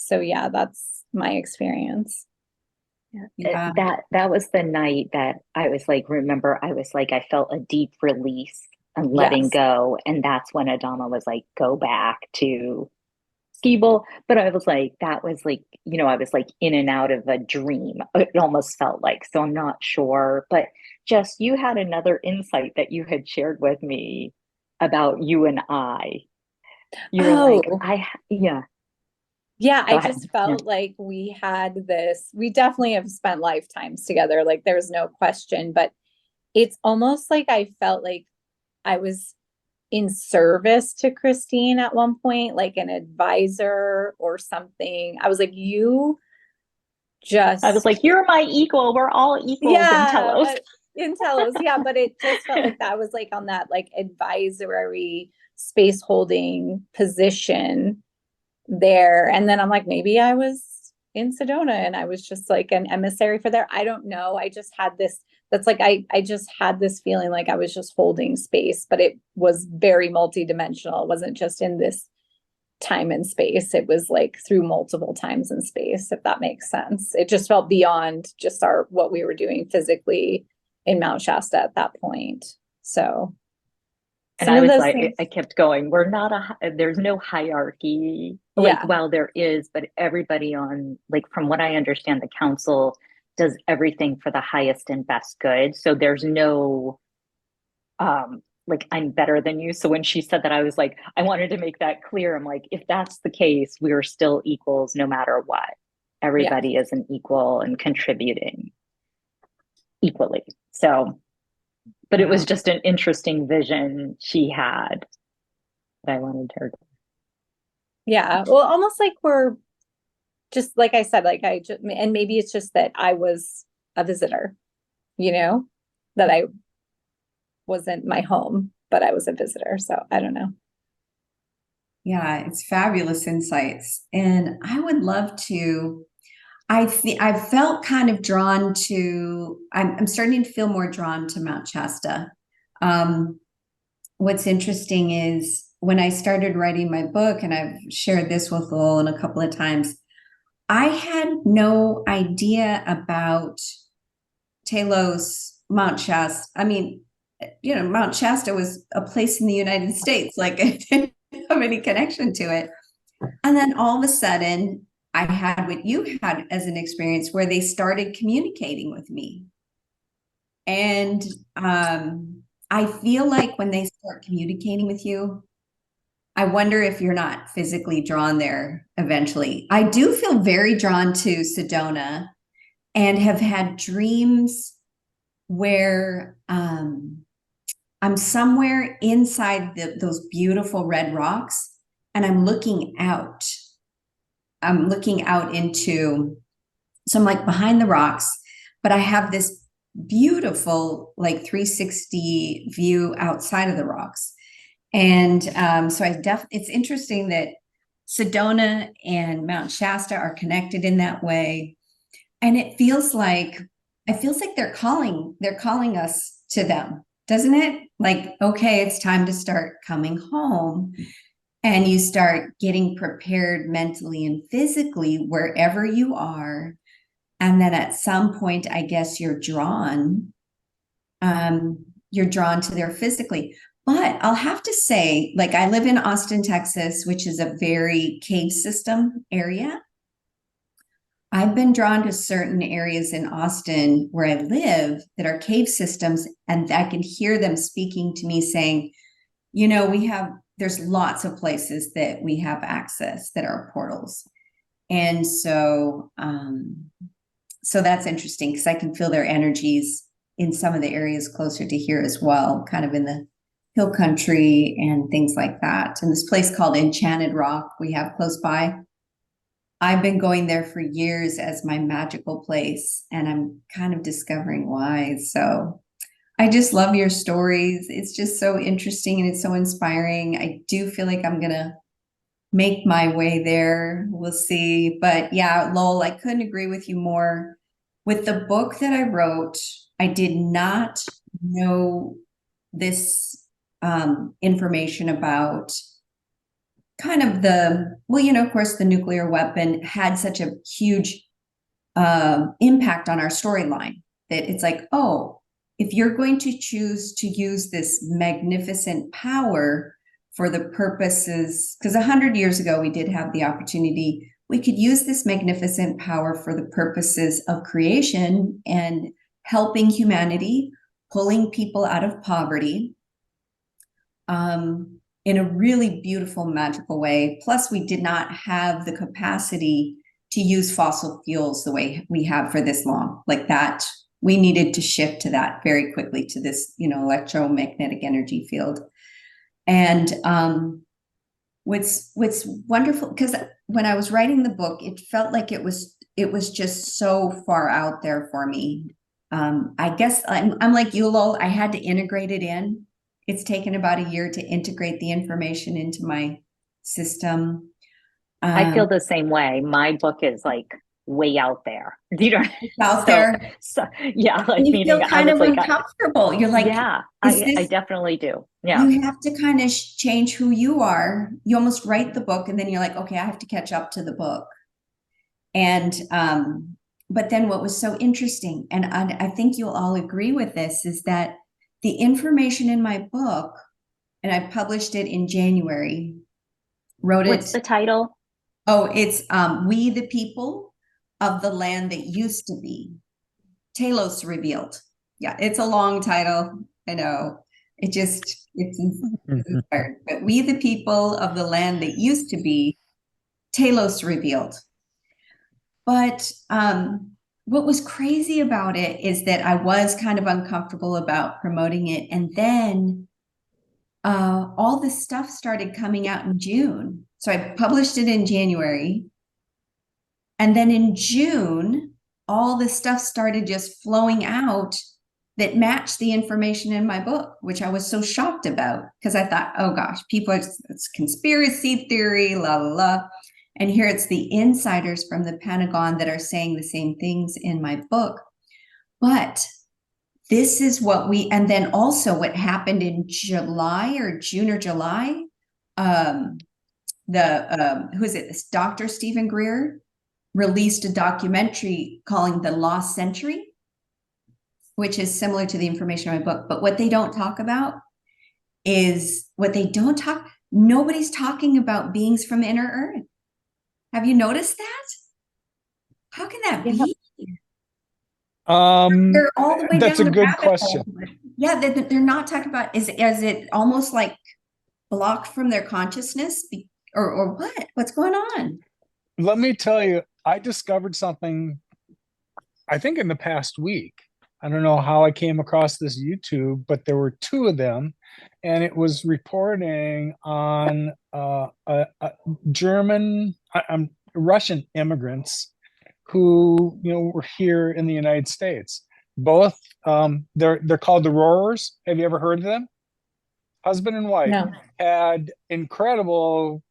yeah, that's my experience. Yeah. That was the night that I was like, remember, I was like, I felt a deep release and letting Yes. go. And that's when Adama was like, go back to Skeeble. But I was like, that was like, I was like in and out of a dream. It almost felt like, so I'm not sure. But Jess, you had another insight that you had shared with me about you and I. You were like, Oh, yeah, yeah, go I ahead. just Yeah. felt like we definitely have spent lifetimes together, like there's no question, but it's almost like I felt like I was in service to Christine at one point, like an advisor or something. I was like, you I was just, like, you're my equal. We're all equals in yeah, Telos. but in Telos, yeah, but it just felt like that was like on that like advisory space holding position there. And then I'm like, maybe I was in Sedona and I was just like an emissary for there. I don't know. I just had this, that's like, I just had this feeling like I was just holding space, but it was very multidimensional. It wasn't just in this time and space. It was like through multiple times in space, if that makes sense. It just felt beyond just what we were doing physically in Mount Shasta at that point. So And some I of was those like, things, I kept going, we're not there's no hierarchy. Like, yeah, well, there is, but everybody on, like, from what I understand, the council does everything for the highest and best good. So there's no, like, I'm better than you. So when she said that, I was like, I wanted to make that clear. I'm like, if that's the case, we're still equals no matter what. yeah, Everybody is an equal and contributing equally. So, but it Yeah. was just an interesting vision she had that I wanted her to. yeah. Well, almost like we're just like I said, like I just, and maybe it's just that I was a visitor, you know, that I wasn't my home, but I was a visitor. So I don't know. Yeah, it's fabulous insights. And I would love to, I felt kind of drawn to, I'm starting to feel more drawn to Mount Shasta. Um, what's interesting is when I started writing my book, and I've shared this with Lowell a couple of times, I had no idea about Talos, Mount Shasta. I mean, Mount Shasta was a place in the United States. Like I didn't have any connection to it. And then all of a sudden, I had what you had as an experience where they started communicating with me. And I feel like when they start communicating with you, I wonder if you're not physically drawn there eventually. I do feel very drawn to Sedona and have had dreams where I'm somewhere inside those beautiful red rocks and I'm looking out. I'm looking out into, so I'm like behind the rocks, but I have this beautiful like 360 view outside of the rocks. And so it's interesting that Sedona and Mount Shasta are connected in that way. And it feels like they're calling us to them, doesn't it? Like, okay, it's time to start coming home. And you start getting prepared mentally and physically wherever you are. And then at some point, I guess you're drawn to there physically. But I'll have to say, like, I live in Austin, Texas, which is a very cave system area. I've been drawn to certain areas in Austin where I live that are cave systems, and I can hear them speaking to me saying, there's lots of places that we have access that are portals. And so that's interesting because I can feel their energies in some of the areas closer to here as well, kind of in the hill country and things like that. And this place called Enchanted Rock we have close by. I've been going there for years as my magical place, and I'm kind of discovering why. So I just love your stories. It's just so interesting and it's so inspiring. I do feel like I'm going to make my way there. We'll see. But yeah, Lowell, I couldn't agree with you more. With the book that I wrote, I did not know this information about kind of of course, the nuclear weapon had such a huge impact on our storyline. That it's like, oh, if you're going to choose to use this magnificent power for the purposes, because 100 years ago we did have the opportunity, we could use this magnificent power for the purposes of creation and helping humanity, pulling people out of poverty, in a really beautiful, magical way. Plus, we did not have the capacity to use fossil fuels the way we have for this long. Like that, we needed to shift to that very quickly, to this, electromagnetic energy field. And what's wonderful, because when I was writing the book, it felt like it was just so far out there for me. I guess I'm like you, Lowell. I had to integrate it in. It's taken about a year to integrate the information into my system. I feel the same way. My book is like way out there. Out there. So yeah, like you meaning feel kind of like, uncomfortable. You're like, yeah, I definitely do. Yeah. You have to kind of change who you are. You almost write the book and then you're like, okay, I have to catch up to the book. And but then what was so interesting, and I think you'll all agree with this, is that the information in my book, and I published it in January, What's the title? Oh, it's We the People of the Land That Used to Be. Telos Revealed. Yeah, it's a long title. I know. It's hard. But We the People of the Land That Used to Be, Telos Revealed. But what was crazy about it is that I was kind of uncomfortable about promoting it. And then all this stuff started coming out in June. So I published it in January. And then in June, all this stuff started just flowing out that matched the information in my book, which I was so shocked about, because I thought, oh gosh, it's conspiracy theory, la, la, la. And here it's the insiders from the Pentagon that are saying the same things in my book. But this is what and then also what happened in July or June or July, who is it? This Dr. Stephen Greer released a documentary calling The Lost Century, which is similar to the information in my book. But what they don't talk about is nobody's talking about beings from inner Earth. Have you noticed that? How can that be? They're all the way that's down a good question. Yeah, they're not talking about, is it almost like blocked from their consciousness, or what? What's going on? Let me tell you, I discovered something, I think in the past week. I don't know how I came across this YouTube, but there were two of them, and it was reporting on Russian immigrants who were here in the United States. Both they're called the Roarers. Have you ever heard of them? Husband and wife. No. Had incredible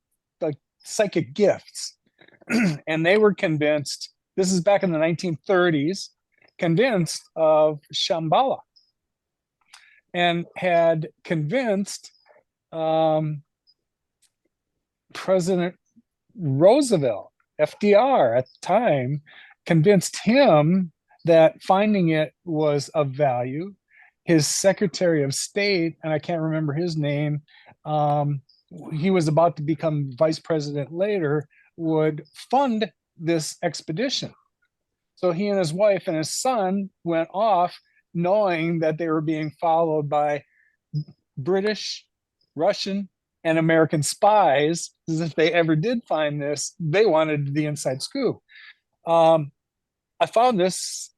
psychic gifts, and they were convinced. This is back in the 1930s. Convinced of Shambhala, and had convinced President Roosevelt, FDR at the time, convinced him that finding it was of value. His Secretary of State, and I can't remember his name, he was about to become vice president later, would fund this expedition. So he and his wife and his son went off knowing that they were being followed by British, Russian, and American spies. As if they ever did find this, they wanted the inside scoop. I found this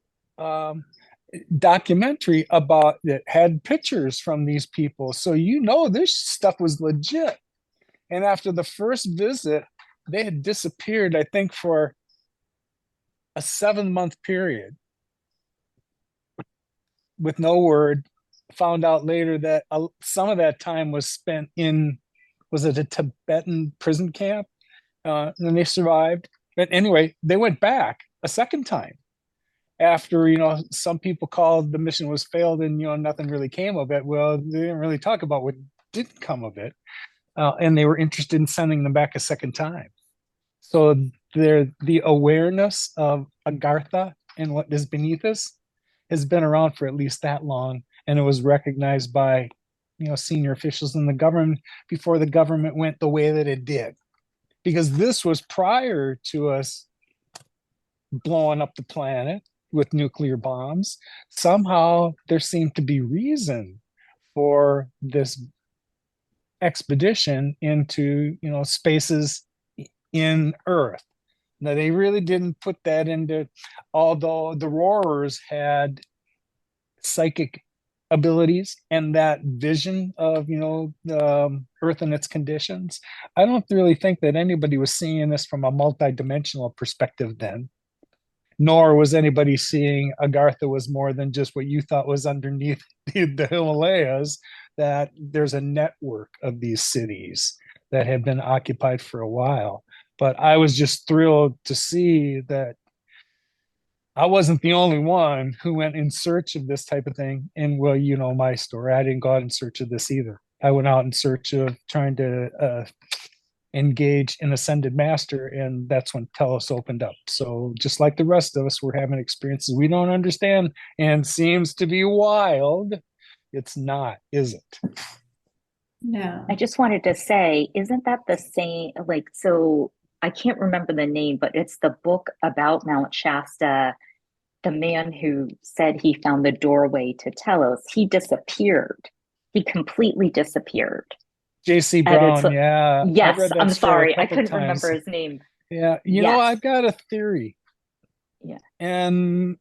documentary about that had pictures from these people. So this stuff was legit. And after the first visit, they had disappeared, I think, for a 7-month period with no word. Found out later that some of that time was spent was it a Tibetan prison camp? And they survived. But anyway, they went back a second time after, some people called the mission was failed and, nothing really came of it. Well, they didn't really talk about what did come of it. And they were interested in sending them back a second time. So the awareness of Agartha and what is beneath us has been around for at least that long, and it was recognized by senior officials in the government before the government went the way that it did, because this was prior to us blowing up the planet with nuclear bombs. Somehow there seemed to be reason for this expedition into spaces in Earth. Now they really didn't put that into, although the Roarers had psychic abilities and that vision of the Earth and its conditions. I don't really think that anybody was seeing this from a multidimensional perspective then, nor was anybody seeing Agartha was more than just what you thought was underneath the Himalayas, that there's a network of these cities that have been occupied for a while. But I was just thrilled to see that I wasn't the only one who went in search of this type of thing. And well, you know my story. I didn't go out in search of this either. I went out in search of trying to engage an ascended master, and that's when Telos opened up. So just like the rest of us, we're having experiences we don't understand and seems to be wild. It's not, is it? No. I just wanted to say, isn't that the same? Like, so I can't remember the name, but it's the book about Mount Shasta. The man who said he found the doorway to Telos, he disappeared. He completely disappeared. J.C. Brown, yeah. I've Yes, read that I'm story sorry. a I couple couldn't times. remember his name. Yeah, Yes. I've got a theory. Yeah. And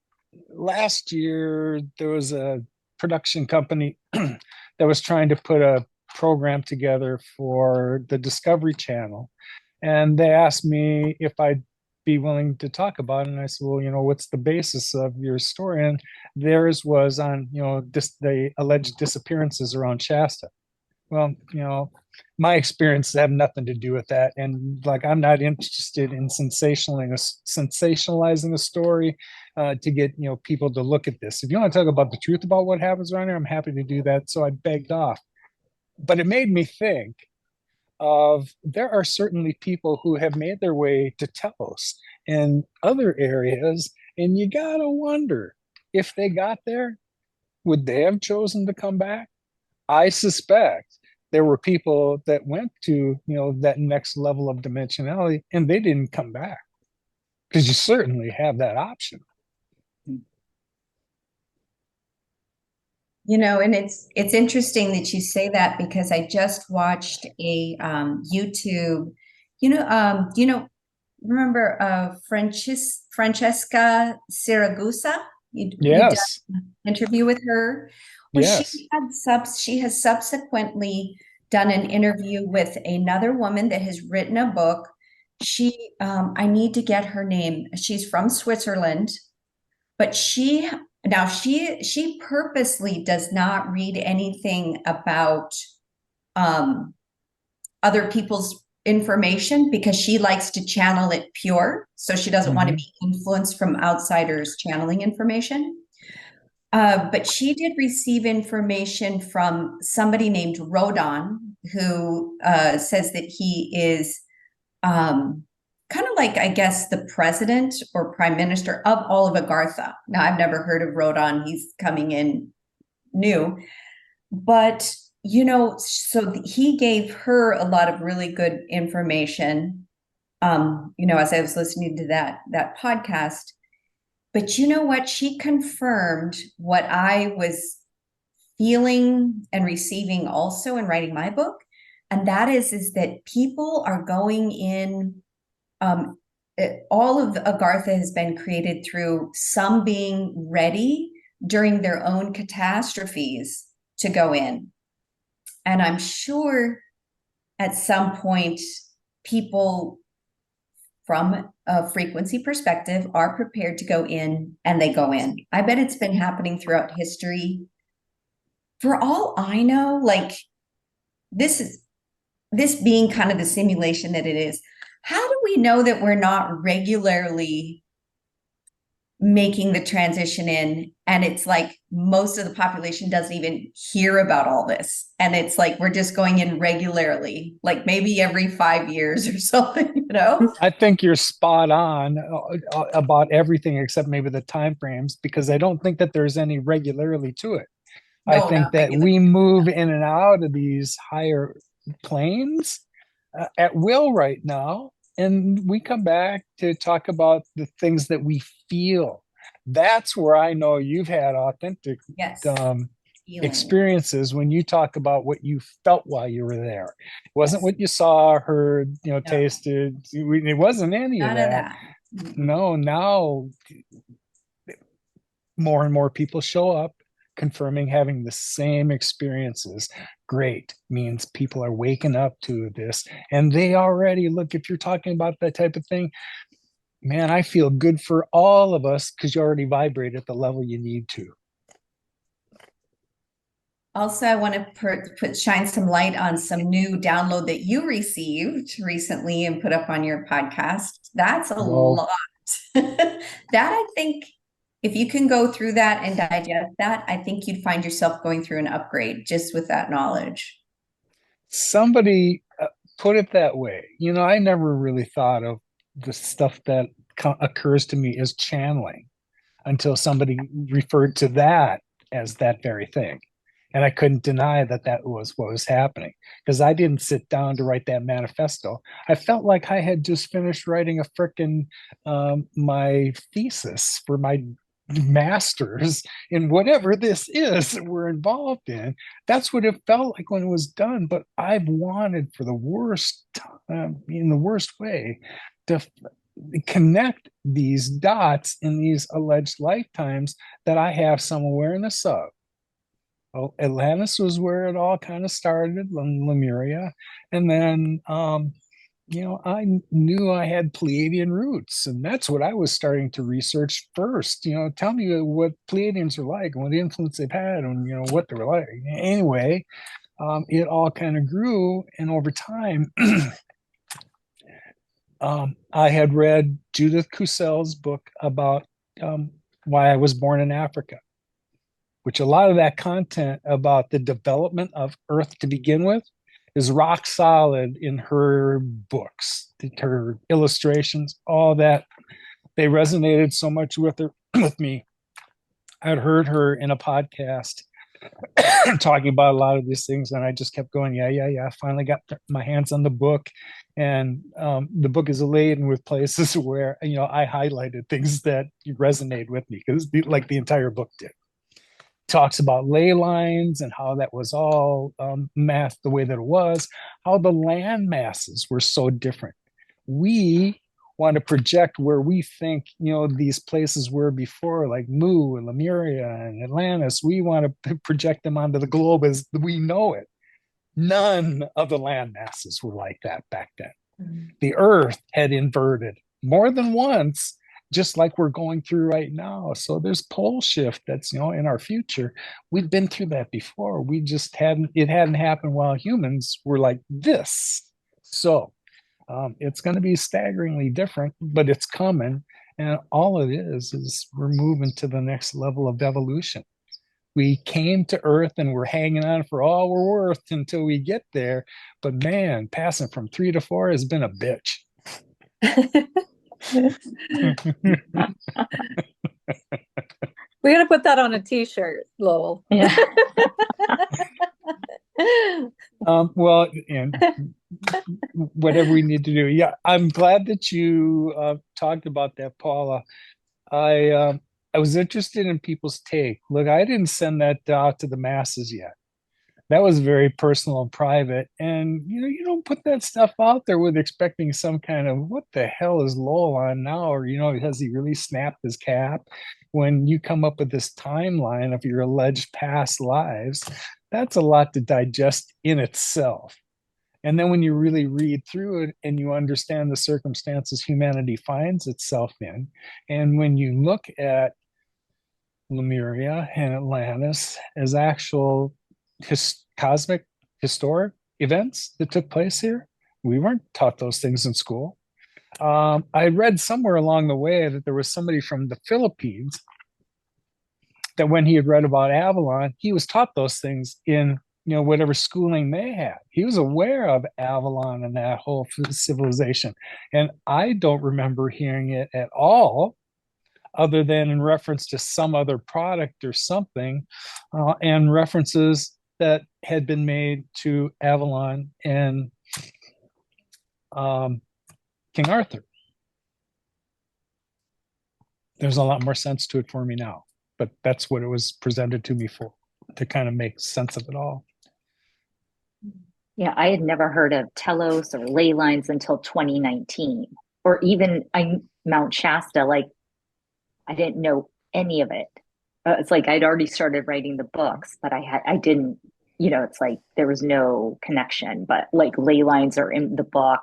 last year, there was a production company that was trying to put a program together for the Discovery Channel. And they asked me if I'd be willing to talk about it. And I said, well, what's the basis of your story? And theirs was on, the alleged disappearances around Shasta. Well, my experiences have nothing to do with that. And like, I'm not interested in sensationalizing a story to get, people to look at this. If you want to talk about the truth about what happens around here, I'm happy to do that. So I begged off. But it made me think of, there are certainly people who have made their way to Telos and other areas. And you got to wonder, if they got there, would they have chosen to come back? I suspect there were people that went to, that next level of dimensionality and they didn't come back, because you certainly have that option. And it's interesting that you say that, because I just watched a YouTube, remember Francesca Siragusa? You'd Yes. done an interview with her. Well, Yes. she has subsequently done an interview with another woman that has written a book. I need to get her name. She's from Switzerland, but she purposely does not read anything about other people's information, because she likes to channel it pure. So she doesn't want to be influenced from outsiders channeling information. But she did receive information from somebody named Rodon, who says that he is kind of like, I guess, the president or prime minister of all of Agartha. Now, I've never heard of Rodon. He's coming in new. But, so he gave her a lot of really good information, as I was listening to that podcast. But you know what? She confirmed what I was feeling and receiving also in writing my book. And that is that people are going in, all of Agartha has been created through some being ready during their own catastrophes to go in. And I'm sure at some point people from a frequency perspective are prepared to go in, and they go in. I bet it's been happening throughout history. For all I know, like, this being kind of the simulation that it is, how do we know that we're not regularly making the transition in, and it's like most of the population doesn't even hear about all this, and it's like we're just going in regularly, like maybe every 5 years or something, you know. I think you're spot on about everything except maybe the time frames, because I don't think that there's any regularity to it. I No, think not that regular. we move in and out of these higher planes at will right now, and we come back to talk about the things that we feel. That's where I know you've had authentic Yes, um, feeling. experiences when you talk about what you felt while you were there. It wasn't Yes, what you saw, heard, no, tasted. It wasn't any of none of that. that. Mm-mm. No, now more and more people show up confirming having the same experiences. Great, means people are waking up to this, and they already look. If you're talking about that type of thing, man, I feel good for all of us because you already vibrate at the level you need to. Also, I want to shine some light on some new download that you received recently and put up on your podcast. That's a Well, lot. That, I think, if you can go through that and digest that, I think you'd find yourself going through an upgrade just with that knowledge. somebody put it that way. I never really thought of the stuff that occurs to me as channeling until somebody referred to that as that very thing. And I couldn't deny that that was what was happening, because I didn't sit down to write that manifesto. I felt like I had just finished writing a frickin' my thesis for my master's in whatever this is that we're involved in. That's what it felt like when it was done. But I've wanted for the worst, in the worst way, to connect these dots in these alleged lifetimes that I have some awareness of. Well, Atlantis was where it all kind of started, Lemuria. And then, I knew I had Pleiadian roots, and that's what I was starting to research first. Tell me what Pleiadians are like and what influence they've had and, what they were like. Anyway, it all kind of grew. And over time, I had read Judith Kussel's book about why I was born in Africa, which a lot of that content about the development of Earth to begin with is rock solid in her books, her illustrations, all that. They resonated so much with her, with me. I'd heard her in a podcast talking about a lot of these things, and I just kept going, yeah, yeah, yeah. Finally got my hands on the book, and the book is laden with places where I highlighted things that resonate with me, because like the entire book did. Talks about ley lines and how that was all math the way that it was, how the land masses were so different. We want to project where we think these places were before, like Mu and Lemuria and Atlantis. We want to project them onto the globe as we know it. None of the land masses were like that back then. Mm-hmm. The earth had inverted more than once, just like we're going through right now. So there's pole shift that's in our future. We've been through that before. We just hadn't happened while humans were like this. So it's going to be staggeringly different, but it's coming. And all it is we're moving to the next level of evolution. We came to Earth and we're hanging on for all we're worth until we get there. But man, passing from 3 to 4 has been a bitch. We gotta put that on a t-shirt, Lowell. Yeah. Well, and whatever we need to do. Yeah, I'm glad that you talked about that, Paula. I was interested in people's take. Look, I didn't send that out to the masses yet. That was very personal and private. And you don't put that stuff out there with expecting some kind of what the hell is Lowell on now, or has he really snapped his cap? When you come up with this timeline of your alleged past lives, that's a lot to digest in itself. And then when you really read through it and you understand the circumstances humanity finds itself in, and when you look at Lemuria and Atlantis as actual cosmic historic events that took place here, we weren't taught those things in school. I read somewhere along the way that there was somebody from the Philippines that when he had read about Avalon, he was taught those things in whatever schooling they had. He was aware of Avalon and that whole civilization, and I don't remember hearing it at all, other than in reference to some other product or something, and references that had been made to Avalon and King Arthur. There's a lot more sense to it for me now, but that's what it was presented to me for, to kind of make sense of it all. Yeah, I had never heard of telos or ley lines until 2019, or even Mount Shasta. Like, I didn't know any of it. It's like I'd already started writing the books, but I didn't, it's like there was no connection. But like ley lines are in the book,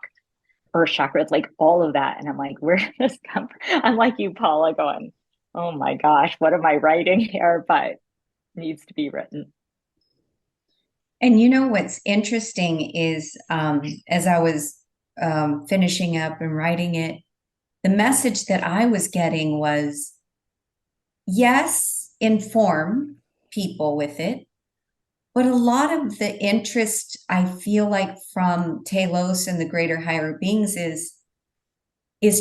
earth chakra, it's like all of that. And I'm like, where did this come from? I'm like you, Paula, going, oh my gosh, what am I writing here? But it needs to be written. And you know what's interesting is as I was finishing up and writing it, the message that I was getting was, yes, inform people with it, but a lot of the interest I feel like from Telos and the greater higher beings is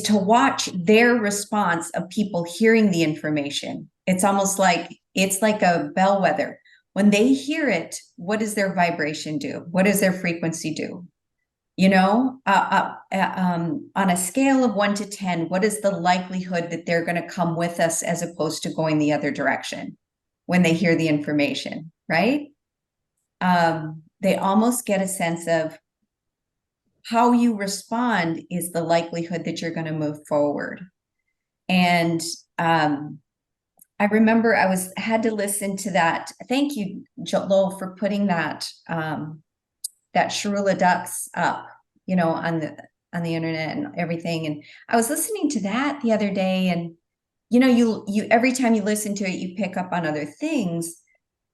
to watch their response of people hearing the information. It's almost like it's like a bellwether. When they hear it, what does their vibration do? What does their frequency do? On a scale of 1 to 10, what is the likelihood that they're going to come with us as opposed to going the other direction when they hear the information, right? They almost get a sense of how you respond is the likelihood that you're going to move forward. And I remember had to listen to that. Thank you, Lowell, for putting that Sharula Ducks up, on the internet and everything. And I was listening to that the other day, and you every time you listen to it, you pick up on other things.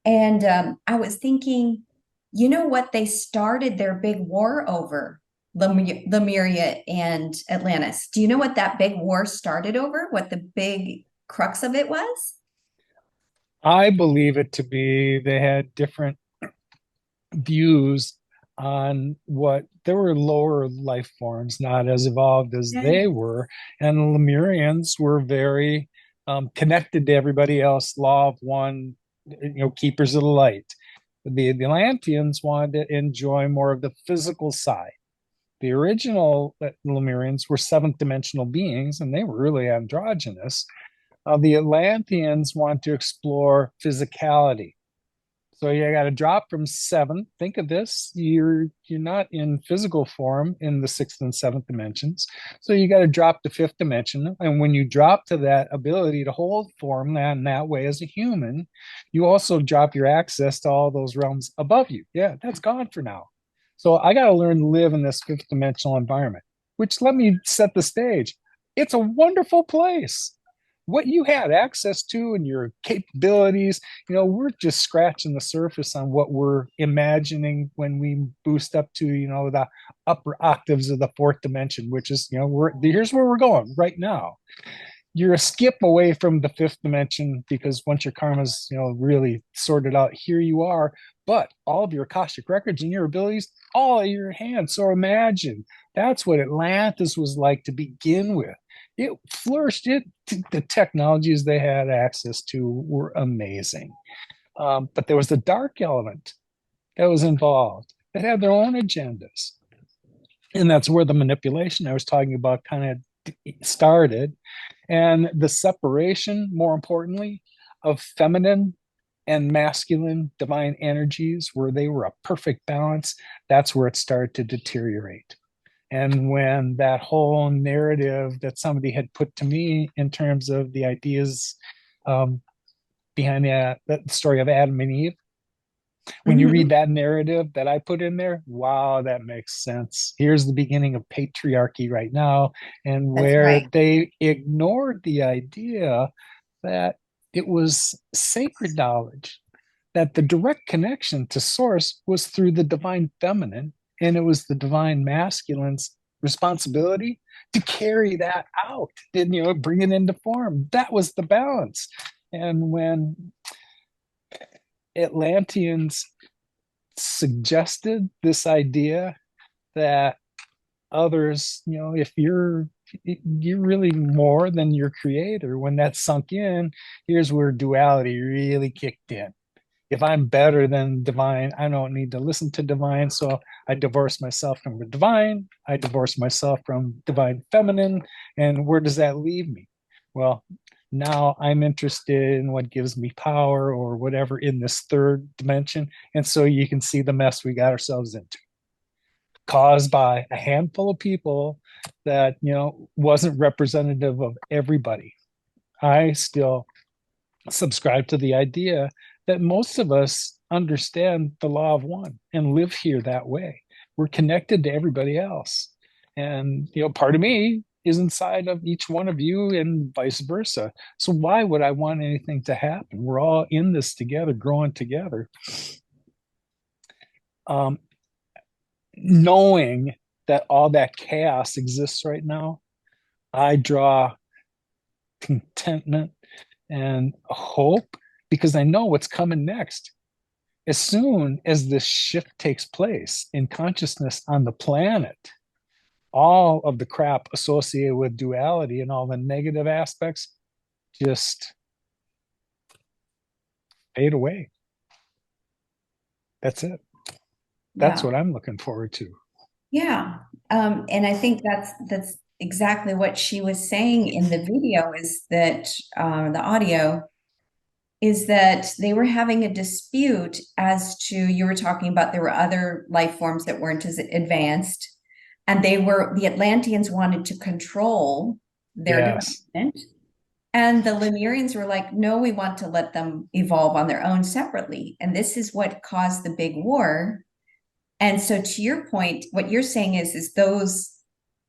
And I was thinking, what they started their big war over, Lemuria and Atlantis. Do you know what that big war started over? What the big crux of it was? I believe it to be they had different views on what there were lower life forms, not as evolved as they were, and the Lemurians were very connected to everybody else. Law of one, keepers of the light. The Atlanteans wanted to enjoy more of the physical side. The original Lemurians were seventh dimensional beings, and they were really androgynous. The Atlanteans want to explore physicality. So you got to drop from seven. Think of this: you're not in physical form in the sixth and seventh dimensions. So you got to drop to fifth dimension. And when you drop to that ability to hold form in that way as a human, you also drop your access to all those realms above you. Yeah, that's gone for now. So I got to learn to live in this fifth dimensional environment, which, let me set the stage. It's a wonderful place. What you had access to and your capabilities, we're just scratching the surface on what we're imagining when we boost up to, the upper octaves of the fourth dimension, which is, here's where we're going right now. You're a skip away from the fifth dimension, because once your karma's, really sorted out, here you are. But all of your Akashic records and your abilities, all in your hands. So imagine that's what Atlantis was like to begin with. It flourished. The technologies they had access to were amazing. But there was the dark element that was involved that had their own agendas. And that's where the manipulation I was talking about kind of started. And the separation, more importantly, of feminine and masculine divine energies, where they were a perfect balance, that's where it started to deteriorate. And when that whole narrative that somebody had put to me in terms of the ideas behind the story of Adam and Eve, when you read that narrative that I put in there, wow, that makes sense. Here's the beginning of patriarchy right now, and where they ignored the idea that it was sacred knowledge, that the direct connection to source was through the divine feminine, and it was the divine masculines responsibility to carry that out and, bring it into form. That was the balance. And when Atlanteans suggested this idea that others, if you're really more than your creator, when that sunk in, here's where duality really kicked in. If I'm better than divine, I don't need to listen to divine. So I divorce myself from the divine. I divorce myself from divine feminine. And where does that leave me? Well, now I'm interested in what gives me power or whatever in this third dimension. And so you can see the mess we got ourselves into, caused by a handful of people that, wasn't representative of everybody. I still subscribe to the idea that most of us understand the law of one and live here that way. We're connected to everybody else. And, part of me is inside of each one of you and vice versa. So why would I want anything to happen? We're all in this together, growing together. Knowing that all that chaos exists right now, I draw contentment and hope because I know what's coming next. As soon as this shift takes place in consciousness on the planet, all of the crap associated with duality and all the negative aspects just fade away. That's it. That's what I'm looking forward to. Yeah. And I think that's exactly what she was saying in the video, is that the audio is that they were having a dispute as to, you were talking about there were other life forms that weren't as advanced, and the Atlanteans wanted to control their development. And the Lemurians were like, no, we want to let them evolve on their own separately. And this is what caused the big war. And so to your point, what you're saying is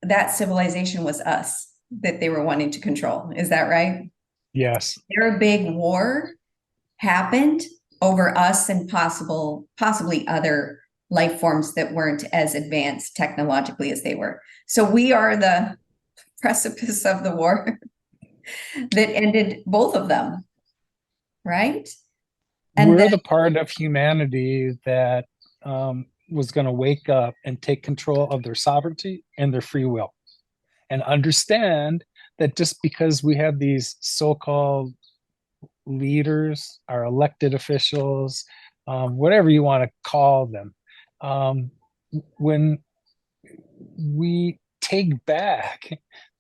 that civilization was us that they were wanting to control. Is that right? Yes. Their big war happened over us and possibly other life forms that weren't as advanced technologically as they were. So we are the precipice of the war that ended both of them, right? And we're the part of humanity that was going to wake up and take control of their sovereignty and their free will, and understand that just because we have these so-called leaders, our elected officials, whatever you want to call them, when we take back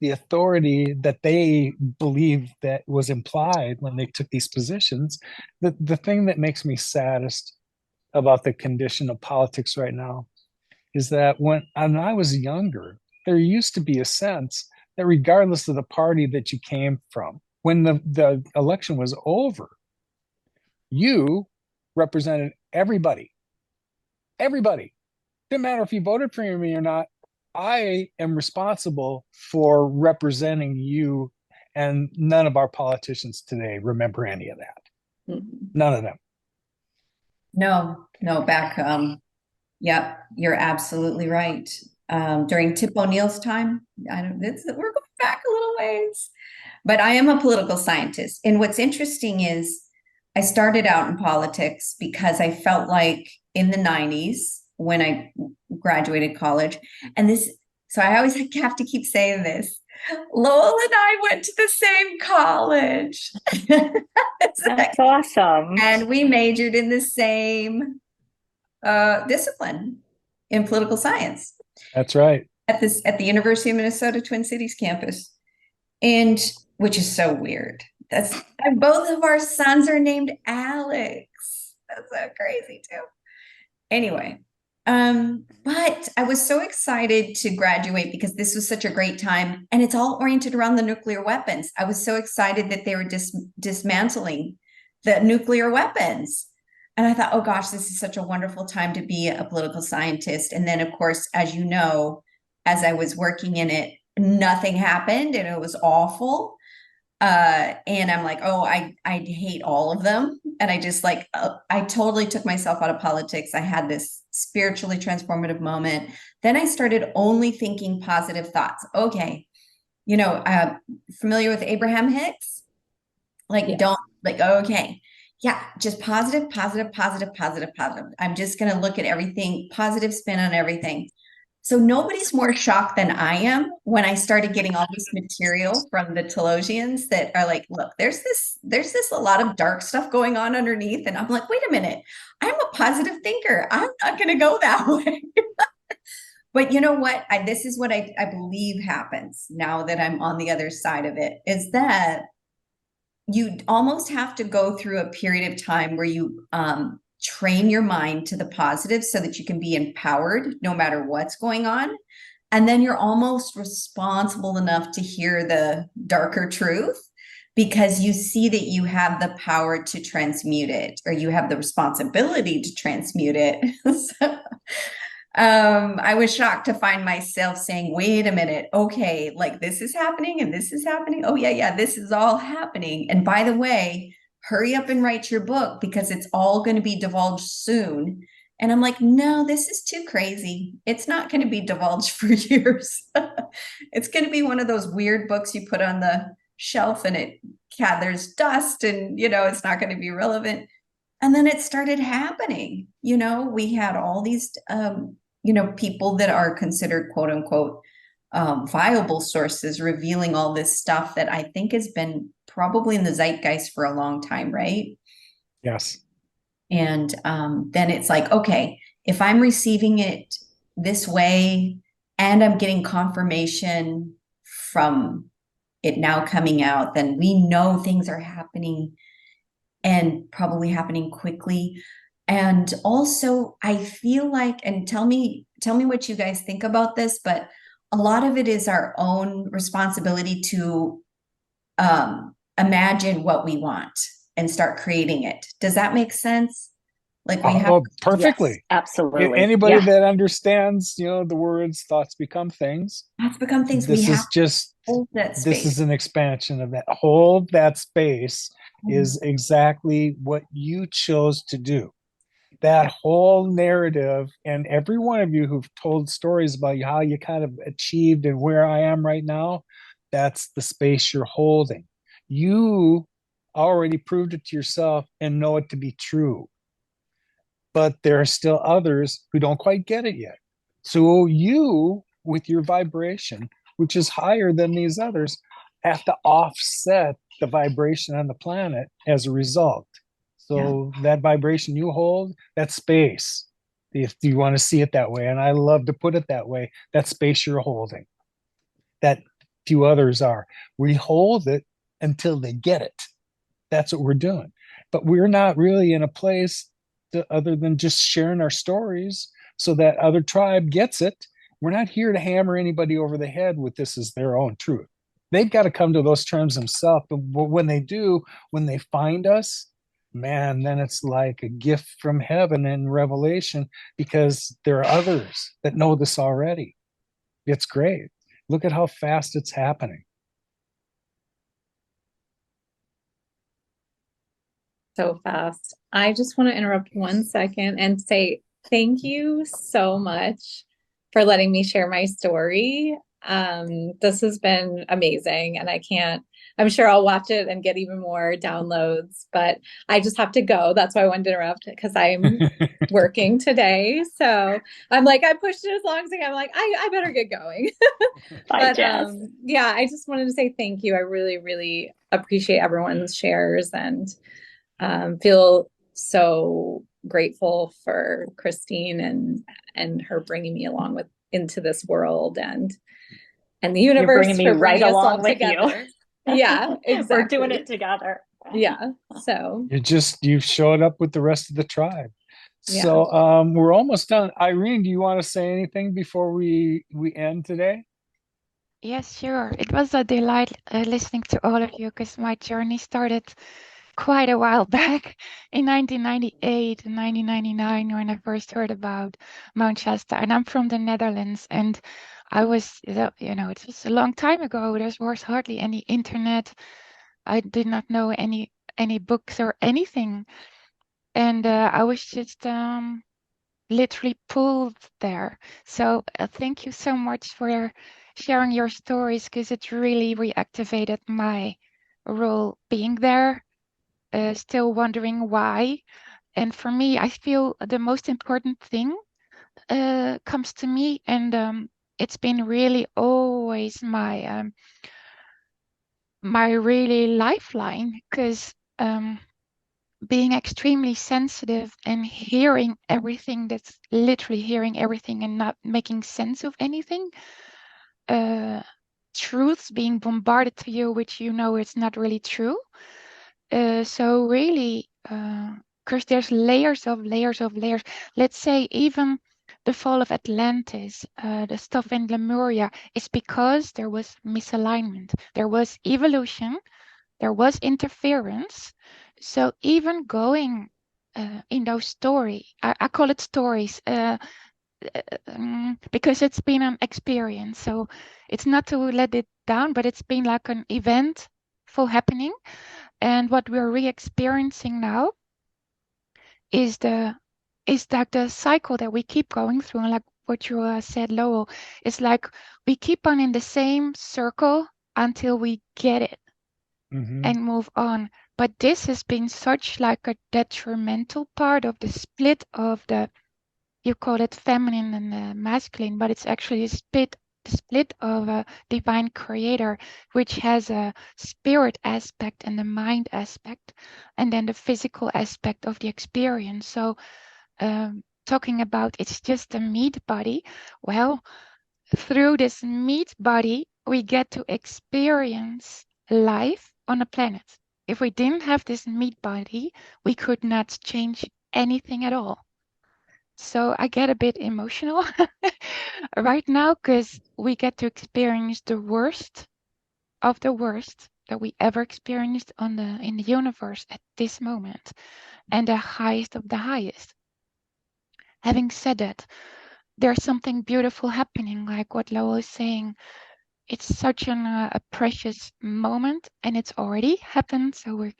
the authority that they believe that was implied when they took these positions, the thing that makes me saddest about the condition of politics right now is that when I was younger, there used to be a sense that regardless of the party that you came from, when the election was over, you represented everybody. Everybody. Didn't matter if you voted for me or not. I am responsible for representing you, and none of our politicians today remember any of that. Mm-hmm. None of them. No, back, yep, you're absolutely right. During Tip O'Neill's time, we're going back a little ways, but I am a political scientist. And what's interesting is I started out in politics because I felt like in the 90s when I graduated college, so I always have to keep saying this, Lowell and I went to the same college. That's awesome. And we majored in the same discipline in political science. That's right. At the University of Minnesota Twin Cities campus, and which is so weird. And both of our sons are named Alex. That's so crazy too. Anyway, but I was so excited to graduate because this was such a great time, and it's all oriented around the nuclear weapons. I was so excited that they were dismantling the nuclear weapons. And I thought, oh gosh, this is such a wonderful time to be a political scientist. And then, of course, as you know, as I was working in it, nothing happened and it was awful. And I'm like, oh, I hate all of them. and I just like, I totally took myself out of politics. I had this spiritually transformative moment. Then I started only thinking positive thoughts. Okay. Familiar with Abraham Hicks? Like, Yes. don't like, okay. Yeah, just positive, positive, positive, positive, positive. I'm just going to look at everything, positive spin on everything. So nobody's more shocked than I am when I started getting all this material from the Telosians that are like, look, there's this a lot of dark stuff going on underneath. And I'm like, wait a minute, I'm a positive thinker. I'm not going to go that way. But you know what? This is what I believe happens now that I'm on the other side of it, is that you almost have to go through a period of time where you train your mind to the positive so that you can be empowered no matter what's going on. And then you're almost responsible enough to hear the darker truth because you see that you have the power to transmute it, or you have the responsibility to transmute it. So, I was shocked to find myself saying, wait a minute, okay, like this is happening and this is happening. Oh yeah, this is all happening. And by the way, hurry up and write your book because it's all going to be divulged soon. And I'm like, no, this is too crazy. It's not going to be divulged for years. It's going to be one of those weird books you put on the shelf and it gathers dust and, it's not going to be relevant. And then it started happening. We had all these, people that are considered quote unquote viable sources revealing all this stuff that I think has been probably in the zeitgeist for a long time, right? Yes. And then it's like, okay, if I'm receiving it this way and I'm getting confirmation from it now coming out, then we know things are happening and probably happening quickly. And also, I feel like, and tell me what you guys think about this, but a lot of it is our own responsibility to imagine what we want and start creating it. Does that make sense? Like we have perfectly. Yes, absolutely. Anybody Yeah. that understands, the words "thoughts become things." Thoughts become things. This we is have just to hold that space. This is an expansion of that. Hold that space is exactly what you chose to do. That whole narrative, and every one of you who've told stories about how you kind of achieved and where I am right now, that's the space you're holding. You already proved it to yourself and know it to be true. But there are still others who don't quite get it yet. So you, with your vibration, which is higher than these others, have to offset the vibration on the planet as a result. So that vibration you hold, that space, if you want to see it that way, and I love to put it that way, that space you're holding, that few others are. We hold it until they get it. That's what we're doing. But we're not really in a place other than just sharing our stories so that other tribe gets it. We're not here to hammer anybody over the head with this as their own truth. They've got to come to those terms themselves. But when they do, when they find us, man, then it's like a gift from heaven in Revelation, because there are others that know this already. It's great. Look at how fast it's happening. So fast. I just want to interrupt 1 second and say thank you so much for letting me share my story. This has been amazing, and I'm sure I'll watch it and get even more downloads, but I just have to go. That's why I wanted to interrupt, because I'm working today. So I'm like, I pushed it as long as I can. I'm like, I better get going. Bye, Jess. Yeah, I just wanted to say thank you. I really, really appreciate everyone's shares and feel so grateful for Christine and her bringing me along into this world and the universe. You're bringing me for right bringing along us with together. you. Yeah, exactly. We're doing it together. Yeah. So you've showed up with the rest of the tribe. Yeah. So we're almost done. Irene, do you want to say anything before we end today? Yes, sure. It was a delight listening to all of you, because my journey started quite a while back in 1998 and 1999 when I first heard about Mount Shasta. And I'm from the Netherlands, and I was, it was a long time ago. There was hardly any internet. I did not know any books or anything. And I was just literally pulled there. So thank you so much for sharing your stories, because it really reactivated my role being there, still wondering why. And for me, I feel the most important thing comes to me, and it's been really always my really lifeline, because being extremely sensitive and hearing everything, that's literally hearing everything and not making sense of anything, truths being bombarded to you which you know it's not really true. So really, because there's layers of layers of layers. Let's say even the fall of Atlantis, the stuff in Lemuria, is because there was misalignment, there was evolution, there was interference. So even going in those I call it stories, because it's been an experience. So it's not to let it down, but it's been like an event full happening. And what we're re-experiencing now is like the cycle that we keep going through. And like what you said, Lowell, it's like we keep on in the same circle until we get it and move on. But this has been such like a detrimental part of the split of you call it feminine and masculine, but it's actually the split of a divine creator, which has a spirit aspect and a mind aspect, and then the physical aspect of the experience. So talking about it's just a meat body, well, through this meat body, we get to experience life on a planet. If we didn't have this meat body, we could not change anything at all. So I get a bit emotional right now, because we get to experience the worst of the worst that we ever experienced in the universe at this moment, and the highest of the highest. Having said that, there's something beautiful happening, like what Lowell is saying. It's such a precious moment, and it's already happened. So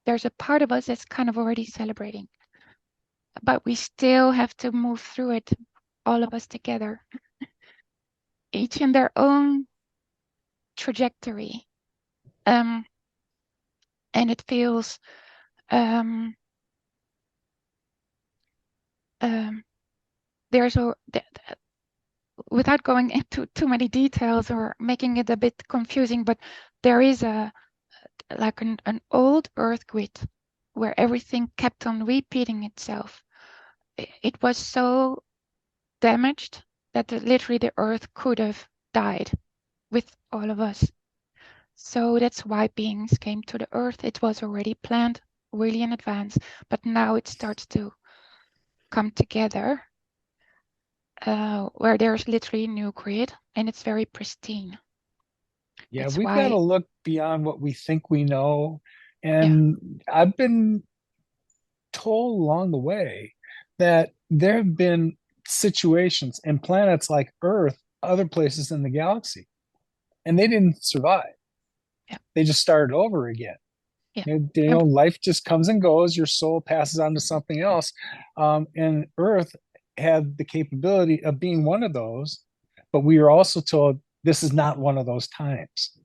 there's a part of us that's kind of already celebrating, but we still have to move through it, all of us together, each in their own trajectory. And it feels there's without going into too many details or making it a bit confusing, but there is like an old earth grid where everything kept on repeating itself. It was so damaged that literally the earth could have died with all of us. So that's why beings came to the earth. It was already planned really in advance, but now it starts to come together, where there's literally a new grid, and it's very pristine. Yeah, That's we've why, got to look beyond what we think we know. And I've been told along the way that there have been situations and planets like Earth, other places in the galaxy, and they didn't survive. Yeah. They just started over again. Yeah. You know, life just comes and goes. Your soul passes on to something else. And Earth had the capability of being one of those, but we are also told this is not one of those times.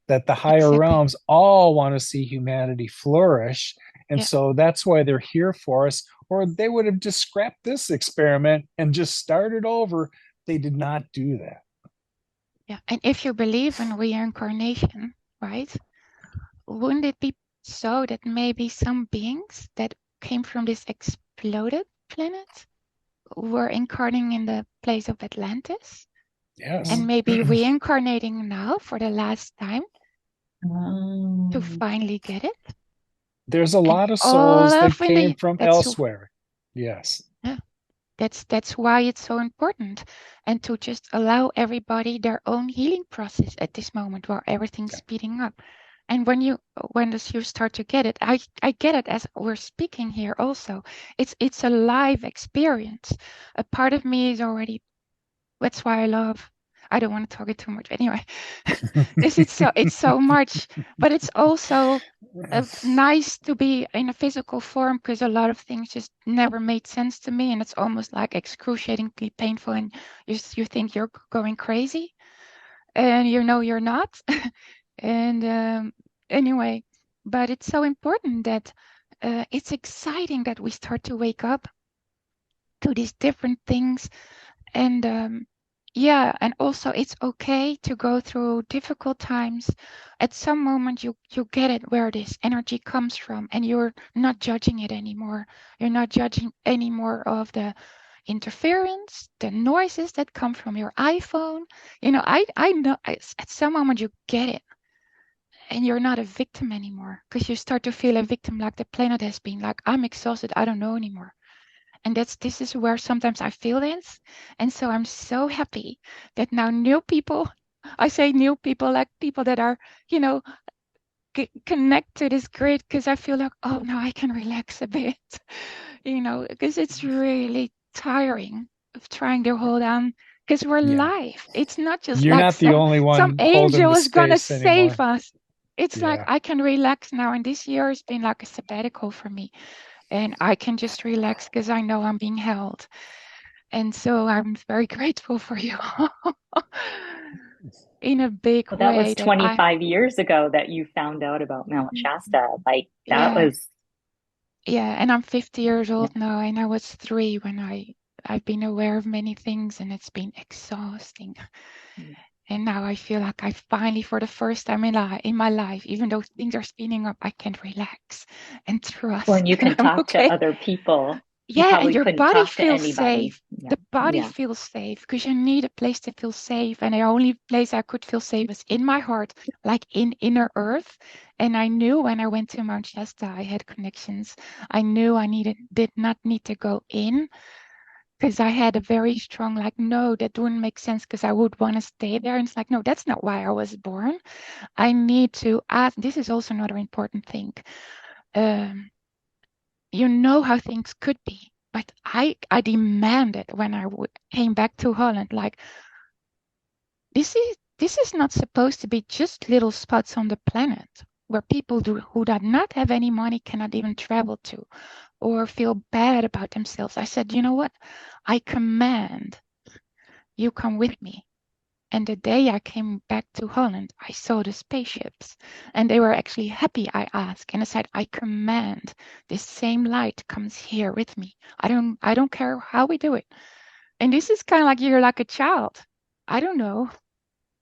That the higher Exactly. realms all want to see humanity flourish. And Yeah. so that's why they're here for us, or they would have just scrapped this experiment and just started over. They did not do that. Yeah. And if you believe in reincarnation, right, wouldn't it be so that maybe some beings that came from this exploded planet were incarnating in the place of Atlantis? Yes. And maybe reincarnating now for the last time Oh. to finally get it? There's a lot of all souls that of in came from that's elsewhere. Yes. yeah, that's why it's so important, and to just allow everybody their own healing process at this moment while everything's speeding up. And when you start to get it, I get it as we're speaking here also. It's a live experience. A part of me is already, that's why I don't want to talk it too much. Anyway, it's so much, but it's also nice to be in a physical form because a lot of things just never made sense to me, and it's almost like excruciatingly painful, and you think you're going crazy, and you know you're not. And anyway, but it's so important that it's exciting that we start to wake up to these different things. And yeah, and also it's okay to go through difficult times. At some moment you get it where this energy comes from, and you're not judging it anymore. You're not judging anymore of the interference, the noises that come from your iPhone. I know at some moment you get it, and you're not a victim anymore, because you start to feel a victim, like the planet has been like, I'm exhausted, I don't know anymore. And this is where sometimes I feel this. And so I'm so happy that now new people, I say new people, like people that are, connected is great, because I feel like, oh, now I can relax a bit, because it's really tiring of trying to hold on, because we're live. It's not just You're like not the only some one holding angel the is gonna space anymore. save us. It's like Yeah. I can relax now. And this year has been like a sabbatical for me. And I can just relax because I know I'm being held. And so I'm very grateful for you in a big Well, that way was that 25 years ago that you found out about Mount Shasta. Like that yeah, was, yeah. And I'm 50 years yeah. old now, and I was 3 when I've been aware of many things, and it's been exhausting. And now I feel like I finally, for the first time in my life, even though things are spinning up, I can relax and trust. Well, and you can I'm talk okay. to other people. You Yeah, and probably your couldn't body talk to feels anybody. safe. Yeah. The body Yeah. feels safe because you need a place to feel safe. And the only place I could feel safe was in my heart, like in inner earth. And I knew when I went to Mount Shasta, I had connections. I knew I did not need to go in, because I had a very strong, like, no, that wouldn't make sense, because I would want to stay there. And it's like, no, that's not why I was born. I need to ask. This is also another important thing. You know how things could be, but I demanded when I came back to Holland, like, this is not supposed to be just little spots on the planet where people who do not have any money cannot even travel to, or feel bad about themselves. I said, you know what? I command you come with me. And the day I came back to Holland, I saw the spaceships, and they were actually happy. I asked, and I said, I command this same light comes here with me. I don't care how we do it. And this is kind of like you're like a child. I don't know.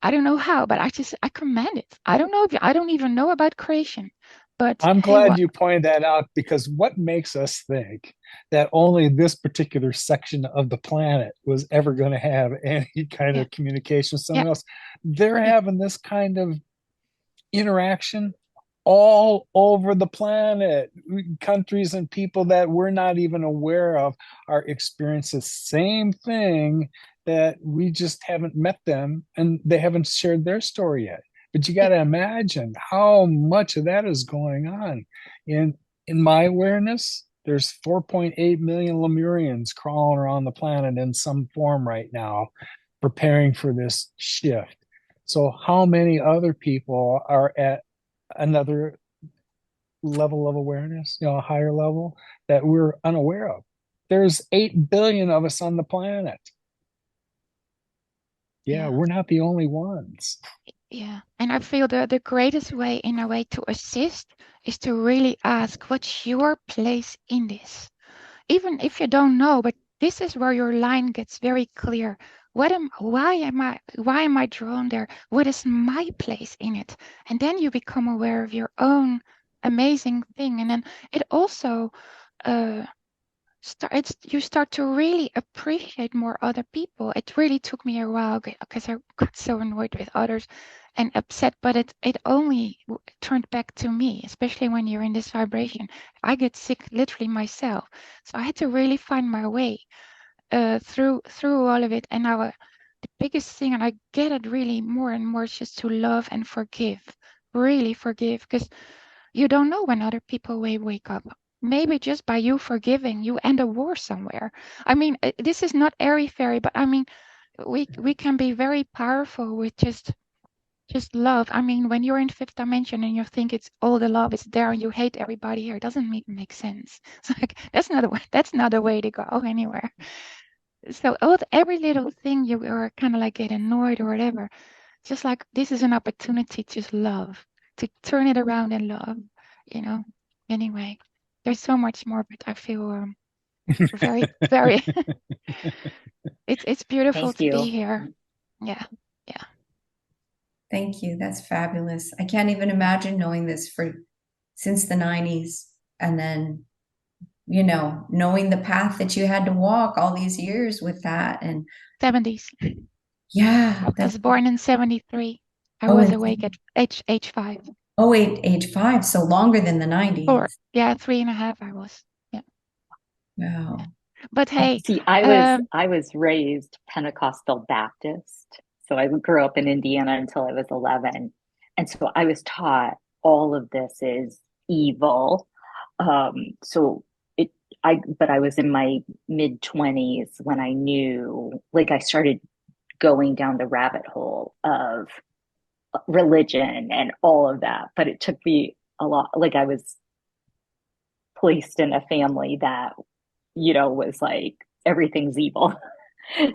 I don't know how, but I command it. I don't know. I don't even know about creation. But I'm hey, glad what? you pointed that out, because what makes us think that only this particular section of the planet was ever going to have any kind Yeah, of communication with yeah, someone else? They're yeah, having this kind of interaction all over the planet. Countries and people that we're not even aware of are experiencing the same thing, that we just haven't met them and they haven't shared their story yet. But you got yeah, to imagine how much of that is going on. In my awareness, there's 4.8 million Lemurians crawling around the planet in some form right now, preparing for this shift. So how many other people are at another level of awareness, a higher level that we're unaware of? There's 8 billion of us on the planet. Yeah, yeah. we're not the only ones. Yeah, and I feel the greatest way, in a way, to assist is to really ask, what's your place in this? Even if you don't know, but this is where your line gets very clear. Why am I drawn there? What is my place in it? And then you become aware of your own amazing thing. And then it also uh, you start to really appreciate more other people. It really took me a while, because I got so annoyed with others and upset, but it only turned back to me, especially when you're in this vibration. I get sick literally myself. So I had to really find my way through all of it. And now the biggest thing, and I get it really more and more, is just to love and forgive. Really forgive, because you don't know when other people will wake up. Maybe just by you forgiving, you end a war somewhere. I mean, this is not airy fairy, but I mean, we can be very powerful with just love. I mean, when you're in fifth dimension and you think it's all the love is there and you hate everybody here, it doesn't make sense. It's like that's not a way to go anywhere. So every little thing you are kind of like get annoyed or whatever, just like this is an opportunity to just love, to turn it around and love, you know. Anyway, there's so much more, but I feel very, very. It's beautiful Thank to be you. here. Yeah, yeah. Thank you. That's fabulous. I can't even imagine knowing this since the 90s, and then, you know, knowing the path that you had to walk all these years with that. And 70s. yeah, I was born in 73. I oh, was and awake at age 5. oh, age 5, so longer than the 90s. 4. Yeah, 3.5 I was. Yeah. Wow. But hey, See, I was raised Pentecostal Baptist. So I grew up in Indiana until I was 11. And so I was taught all of this is evil. So but I was in my mid 20s when I knew, like, I started going down the rabbit hole of religion and all of that. But it took me a lot, like, I was placed in a family that, was like, everything's evil.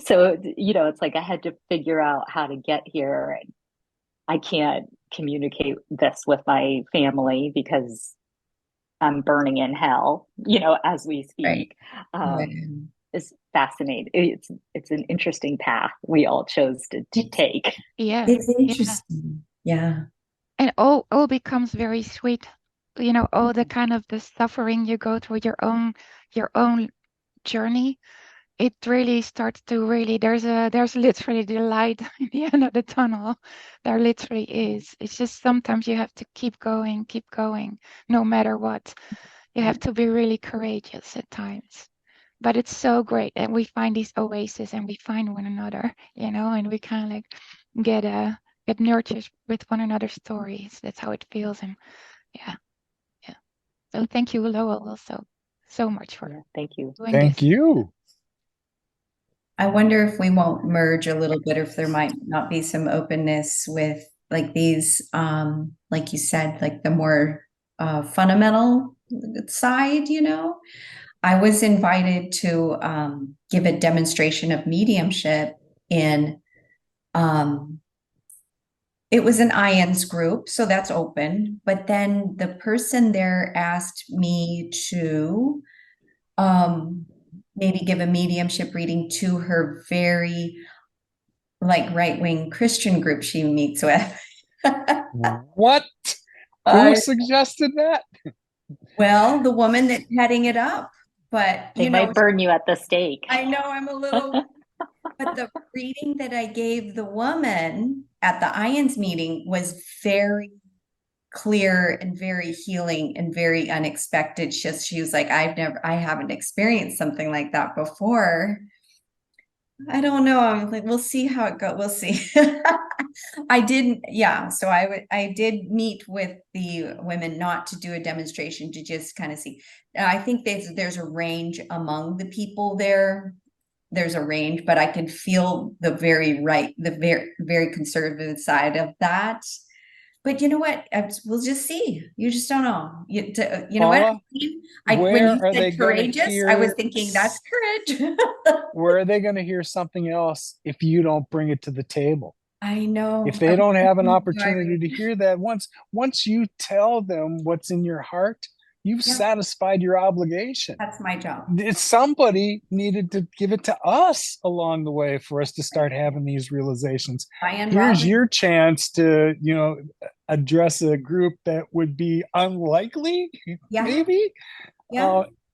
So, it's like I had to figure out how to get here. And I can't communicate this with my family because I'm burning in hell, as we speak. Right. It's fascinating. It's an interesting path we all chose to take. yeah, It's yeah. interesting. Yeah. And all becomes very sweet. All the kind of the suffering you go through your own journey, it really starts to really there's literally the light in the end of the tunnel. There literally is. It's just sometimes you have to keep going, no matter what. You have to be really courageous at times. But it's so great, and we find these oases and we find one another, and we kind of like get nurtured with one another's stories. That's how it feels. And yeah. So thank you, Lowell, also so much for Thank you. doing Thank this. you. I wonder if we won't merge a little bit, if there might not be some openness with like these, like you said, like the more fundamental side, I was invited to give a demonstration of mediumship in, it was an IANS group, so that's open. But then the person there asked me to maybe give a mediumship reading to her very like right-wing Christian group she meets with. What? Who suggested that? Well, the woman that's heading it up, but They might burn you at the stake. I know I'm a little, but the reading that I gave the woman at the IANS meeting was very clear and very healing and very unexpected. She was like, I haven't experienced something like that before. I don't know. I'm like, we'll see how it goes. We'll see. I didn't, yeah. So I did meet with the women not to do a demonstration, to just kind of see. I think there's a range among the people there. There's a range, but I could feel the very, very conservative side of that. But you know what? We'll just see. You just don't know. You know Paula, what? When where you are they said gonna courageous, I was hear thinking that's courage. where are they going to hear something else if you don't bring it to the table? I know. If they don't have an opportunity to hear that, once you tell them what's in your heart, you've satisfied your obligation. That's my job. Somebody needed to give it to us along the way for us to start having these realizations. Here's your chance to, address a group that would be unlikely, maybe.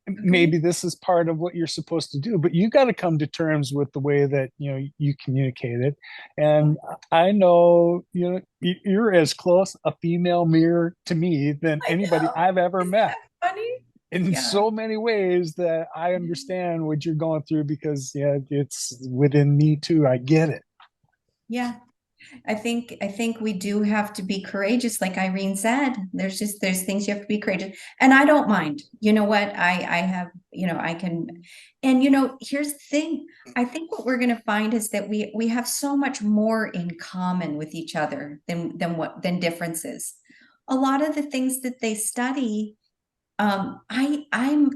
Maybe this is part of what you're supposed to do, but you got to come to terms with the way that you communicate it. And I know you're as close a female mirror to me than anybody I've ever met. Funny. In so many ways that I understand what you're going through, because it's within me too. I get it. Yeah. I think we do have to be courageous, like Irene said. There's things you have to be courageous. And I don't mind. You know what? I have, I can, and here's the thing. I think what we're gonna find is that we have so much more in common with each other than differences. A lot of the things that they study, I'm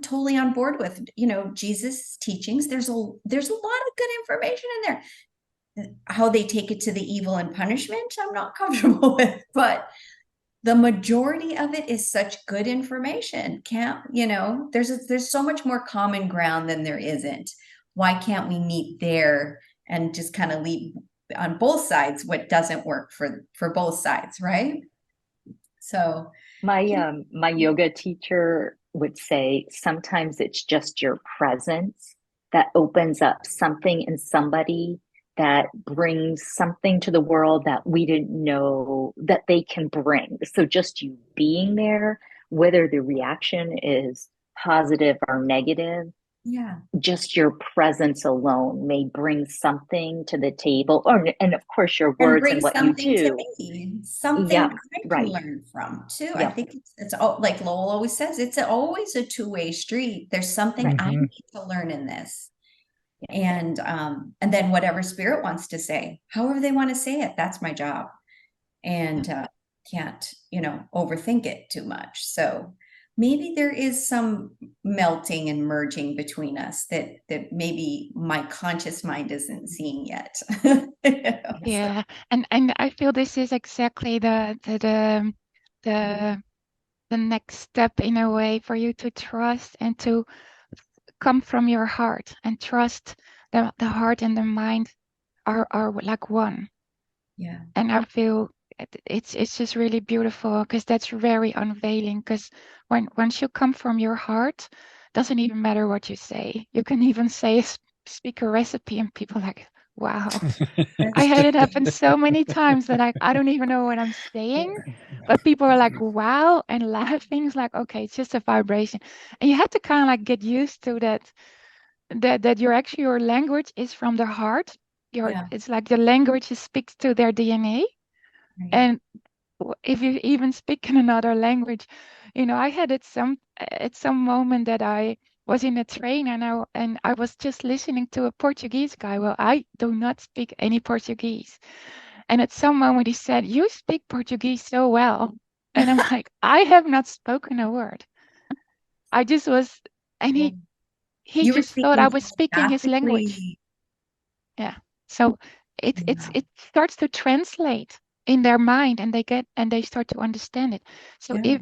totally on board with, Jesus' teachings. There's a lot of good information in there. How they take it to the evil and punishment, I'm not comfortable with, but the majority of it is such good information. There's so much more common ground than there isn't. Why can't we meet there and just kind of leave on both sides what doesn't work for both sides, right? So My yoga teacher would say sometimes it's just your presence that opens up something in somebody that brings something to the world that we didn't know that they can bring. So just you being there, whether the reaction is positive or negative, yeah, just your presence alone may bring something to the table. And of course, your and words bring and what you something to do. me, something Yeah, I can right. learn from too. I Yeah, think it's all, like Lowell always says, it's always a two-way street. There's something right. I Mhm. need to learn in this. Yeah. And then whatever spirit wants to say, however they want to say it, that's my job. And can't, overthink it too much. So maybe there is some melting and merging between us that maybe my conscious mind isn't seeing yet. So, Yeah, and I feel this is exactly the the next step in a way for you to trust and to come from your heart and trust the heart and the mind are like one. yeah. And I feel it's just really beautiful because that's very unveiling. Because once you come from your heart, doesn't even matter what you say. You can even say speak a recipe, and people like, wow. I That's had it happen so many times that I don't even know what I'm saying, but people are like, wow, and laughing. It's like, okay, it's just a vibration, and you have to kind of like get used to that your language is from the heart. yeah, It's like the language speaks to their DNA, right. and if you even speak in another language, I had it at some moment that I was in a train and I was just listening to a Portuguese guy. Well, I do not speak any Portuguese, and at some moment he said, "You speak Portuguese so well," and I'm like, "I have not spoken a word. I just was," and Yeah. he You were just thought I speaking was speaking his language. telepathically. Yeah. So Yeah, it starts to translate in their mind and they start to understand it. So yeah. if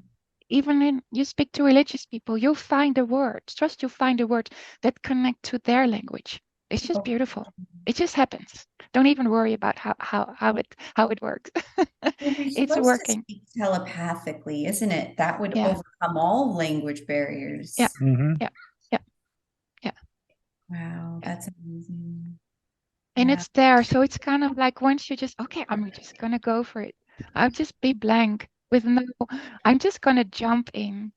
even in you speak to religious people, you'll find the words, trust you'll find the words that connect to their language. It's just Oh, beautiful. It just happens. Don't even worry about how it works. well, we're It's supposed to working. speak telepathically, isn't it? That would Yeah. overcome all language Yeah. barriers. Mhm. Yeah. Yeah. Yeah. Wow, Yeah. that's amazing. And Yeah. it's there. So it's kind of like once you just, okay, I'm just gonna go for it. I'll just be blank with no, I'm just gonna jump in.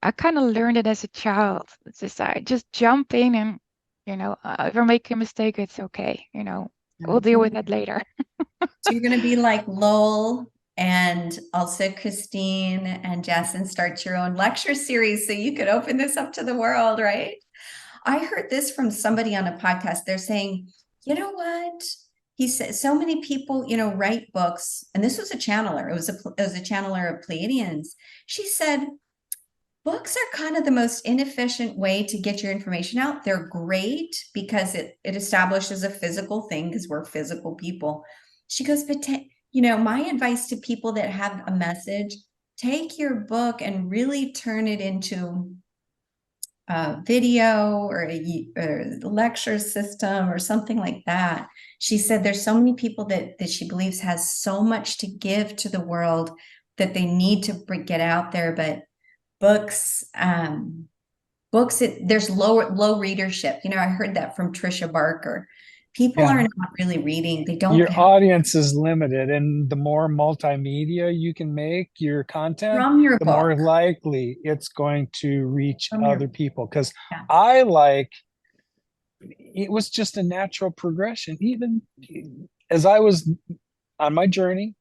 I kind of learned it as a child. It's just I just jump in and, if I make a mistake, it's okay. We'll deal with that later. So you're going to be like Lowell and also Christine and Jess and start your own lecture series so you could open this up to the world, right? I heard this from somebody on a podcast. They're saying, you know what? He said so many people, write books, and this was a channeler. It was a channeler of Pleiadians. She said, books are kind of the most inefficient way to get your information out. They're great because it establishes a physical thing because we're physical people. She goes, but my advice to people that have a message, take your book and really turn it into a video or a lecture system or something like that. She said there's so many people that she believes has so much to give to the world that they need to get out there, but books there's low readership. I heard that from Trisha Barker. People Yeah. are not really reading. They don't Your have audience is limited, and the more multimedia you can make your content, from your the more book. likely it's going to reach From your other people. Because yeah. it was just a natural progression. Even as I was on my journey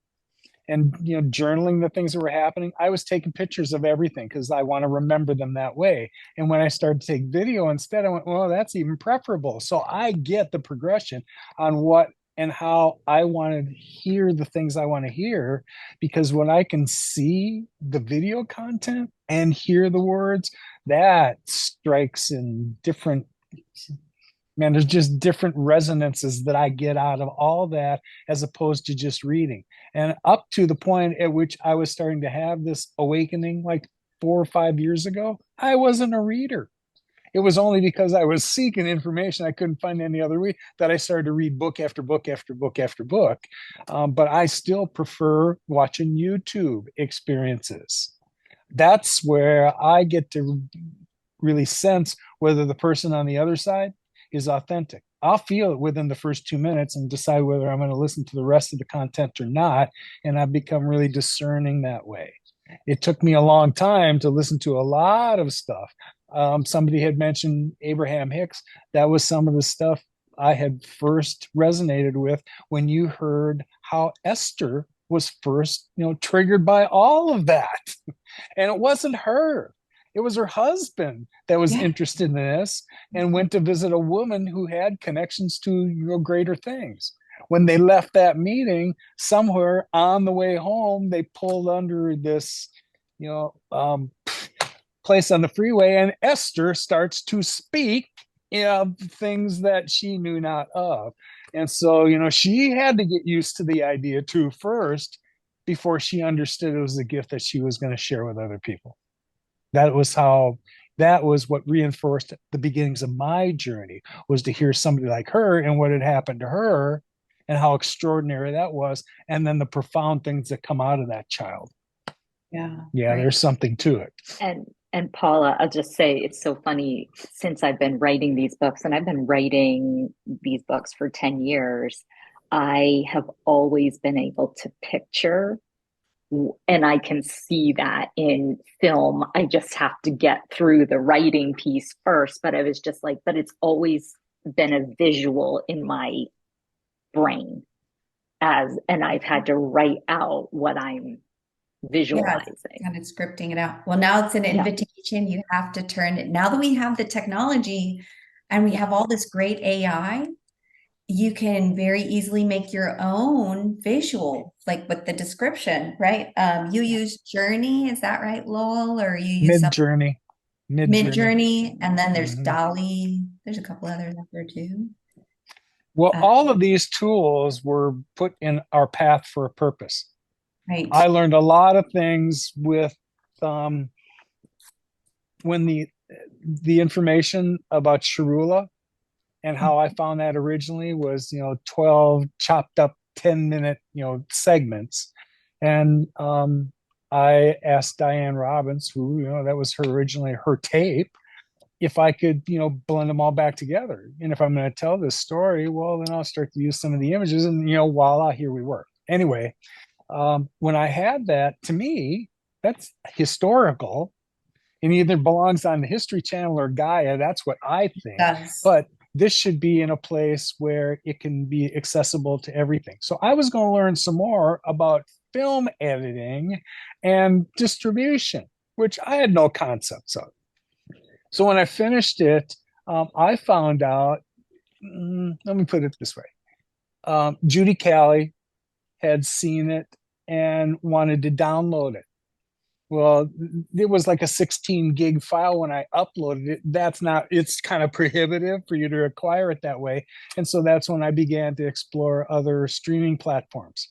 and, journaling the things that were happening, I was taking pictures of everything because I want to remember them that way. And when I started to take video instead, I went, well, that's even preferable. So I get the progression on what and how I want to hear the things I want to hear, because when I can see the video content and hear the words, that strikes in different, man, there's just different resonances that I get out of all that as opposed to just reading. And up to the point at which I was starting to have this awakening, like 4 or 5 years ago, I wasn't a reader. It was only because I was seeking information, I couldn't find any other way, that I started to read book after book after book after book. But I still prefer watching YouTube experiences. That's where I get to really sense whether the person on the other side is authentic. I'll feel it within the first 2 minutes and decide whether I'm going to listen to the rest of the content or not. And I've become really discerning that way. It took me a long time to listen to a lot of stuff. Somebody had mentioned Abraham Hicks. That was some of the stuff I had first resonated with when you heard how Esther was first, triggered by all of that. And it wasn't her. It was her husband that was interested in this and went to visit a woman who had connections to greater things. When they left that meeting, somewhere on the way home, they pulled under this, place on the freeway, and Esther starts to speak things that she knew not of. And so, she had to get used to the idea too first before she understood it was a gift that she was going to share with other people. That was what reinforced the beginnings of my journey, was to hear somebody like her and what had happened to her and how extraordinary that was. And then the profound things that come out of that child. Yeah. Yeah, right. There's something to it. And Paula, I'll just say it's so funny, since I've been writing these books, and I've been writing these books for 10 years, I have always been able to picture, and I can see that in film. I just have to get through the writing piece first. But I was just like, but it's always been a visual in my brain, and I've had to write out what I'm visualizing. Kind of scripting it out. Well, now it's an invitation. You have to turn it. Now that we have the technology and we have all this great AI, you can very easily make your own visual, like with the description, right? You use Journey, is that right, Lowell? Or you use Mid-Journey. Mid-Journey, and then there's Dolly. There's a couple others out there too. Well, all of these tools were put in our path for a purpose. Right. I learned a lot of things with when the information about Sharula and how I found that originally was 12 chopped up 10-minute segments. And I asked Diane Robbins, who that was originally her tape, if I could blend them all back together. And if I'm going to tell this story, well, then I'll start to use some of the images, and voila, here we were. Anyway, when I had that, to me, that's historical, and either belongs on the History Channel or Gaia. That's what I think. But this should be in a place where it can be accessible to everything. So I was going to learn some more about film editing and distribution, which I had no concepts of. So when I finished it, I found out, let me put it this way. Judy Callie had seen it and wanted to download it. Well, it was like a 16 gig file when I uploaded it. It's kind of prohibitive for you to acquire it that way. And so that's when I began to explore other streaming platforms.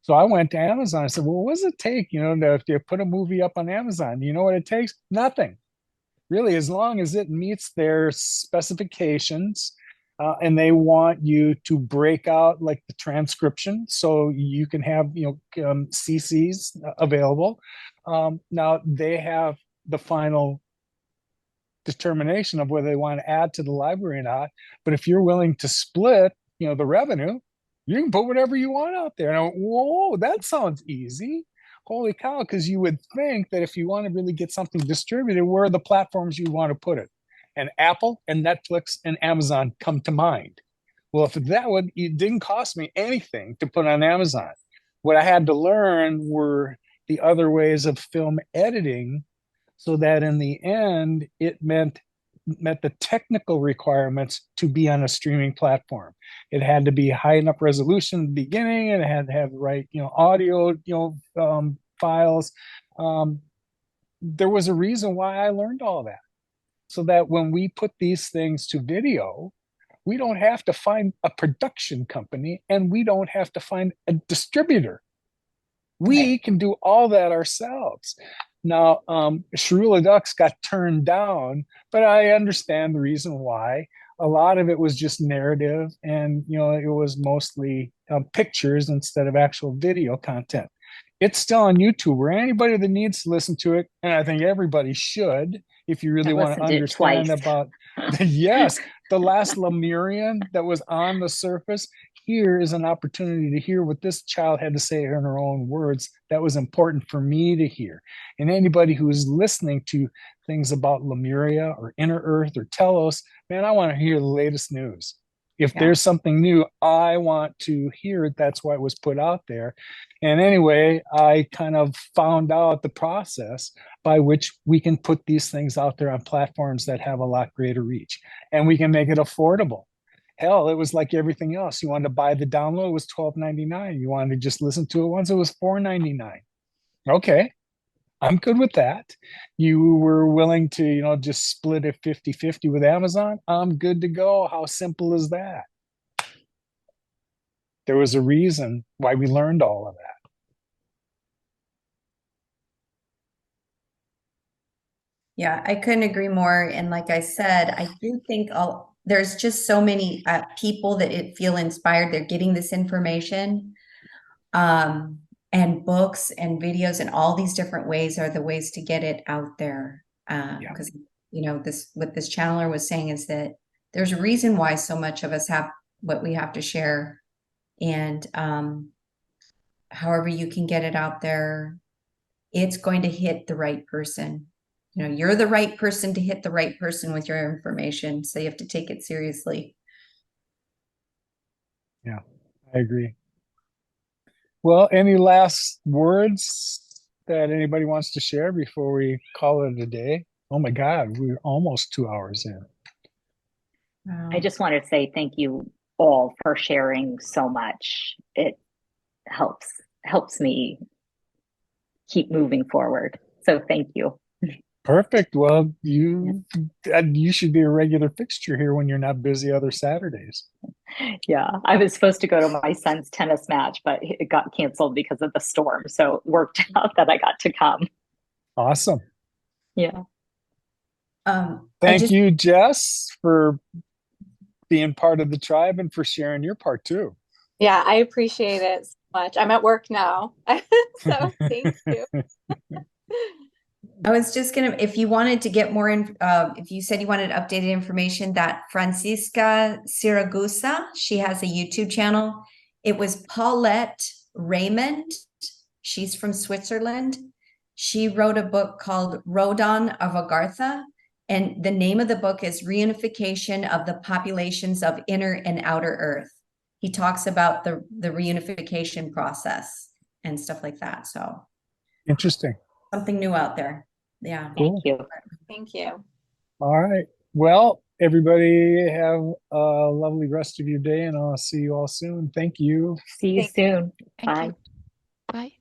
So I went to Amazon. I said, well, what does it take, to put a movie up on Amazon? You know what it takes? Nothing. Really, as long as it meets their specifications, and they want you to break out like the transcription so you can have CCs available. Now they have the final determination of whether they want to add to the library or not. But if you're willing to split the revenue, you can put whatever you want out there. And I went, whoa, that sounds easy. Holy cow, because you would think that if you want to really get something distributed, where are the platforms you want to put it? And Apple and Netflix and Amazon come to mind. Well, if it didn't cost me anything to put on Amazon. what I had to learn were the other ways of film editing, so that in the end it met the technical requirements to be on a streaming platform. It had to be high enough resolution in the beginning, and it had to have the right, audio, files. There was a reason why I learned all that, so that when we put these things to video, we don't have to find a production company and we don't have to find a distributor. We can do all that ourselves. Now, Sharula Ducks got turned down, but I understand the reason why. A lot of it was just narrative, and it was mostly pictures instead of actual video content. It's still on YouTube, where anybody that needs to listen to it, and I think everybody should, if you really want to understand about yes, the last Lemurian that was on the surface. Here is an opportunity to hear what this child had to say in her own words. That was important for me to hear. And anybody who is listening to things about Lemuria or Inner Earth or Telos, man, I want to hear the latest news. If there's something new, I want to hear it. That's why it was put out there. And anyway, I kind of found out the process by which we can put these things out there on platforms that have a lot greater reach. And we can make it affordable. Hell, it was like everything else. You wanted to buy the download, it was $12.99. You wanted to just listen to it once, it was $4.99. Okay, I'm good with that. You were willing to, just split it 50-50 with Amazon. I'm good to go. How simple is that? There was a reason why we learned all of that. Yeah, I couldn't agree more. And like I said, I do think there's just so many people that feel inspired. They're getting this information. And books and videos and all these different ways are the ways to get it out there. Because, what this channeler was saying is that there's a reason why so much of us have what we have to share. And however you can get it out there, it's going to hit the right person. You're the right person to hit the right person with your information. So you have to take it seriously. Yeah, I agree. Well, any last words that anybody wants to share before we call it a day? Oh my God, we're almost 2 hours in. Wow. I just want to say thank you all for sharing so much. It helps me keep moving forward. So thank you. Perfect. Well, you should be a regular fixture here when you're not busy other Saturdays. Yeah, I was supposed to go to my son's tennis match, but it got canceled because of the storm. So it worked out that I got to come. Awesome. Yeah. Thank you, Jess, for being part of the tribe and for sharing your part too. Yeah, I appreciate it so much. I'm at work now. So thank you. I was just if you wanted to get more if you said you wanted updated information, that Francisca Siragusa, she has a YouTube channel. It was Paulette Raymond. She's from Switzerland. She wrote a book called Rodon of Agartha. And the name of the book is Reunification of the Populations of Inner and Outer Earth. He talks about the reunification process and stuff like that. So interesting. Something new out there. Yeah. Thank you. Thank you. All right. Well, everybody have a lovely rest of your day, and I'll see you all soon. Thank you. See you soon. Thank Bye. you. Bye.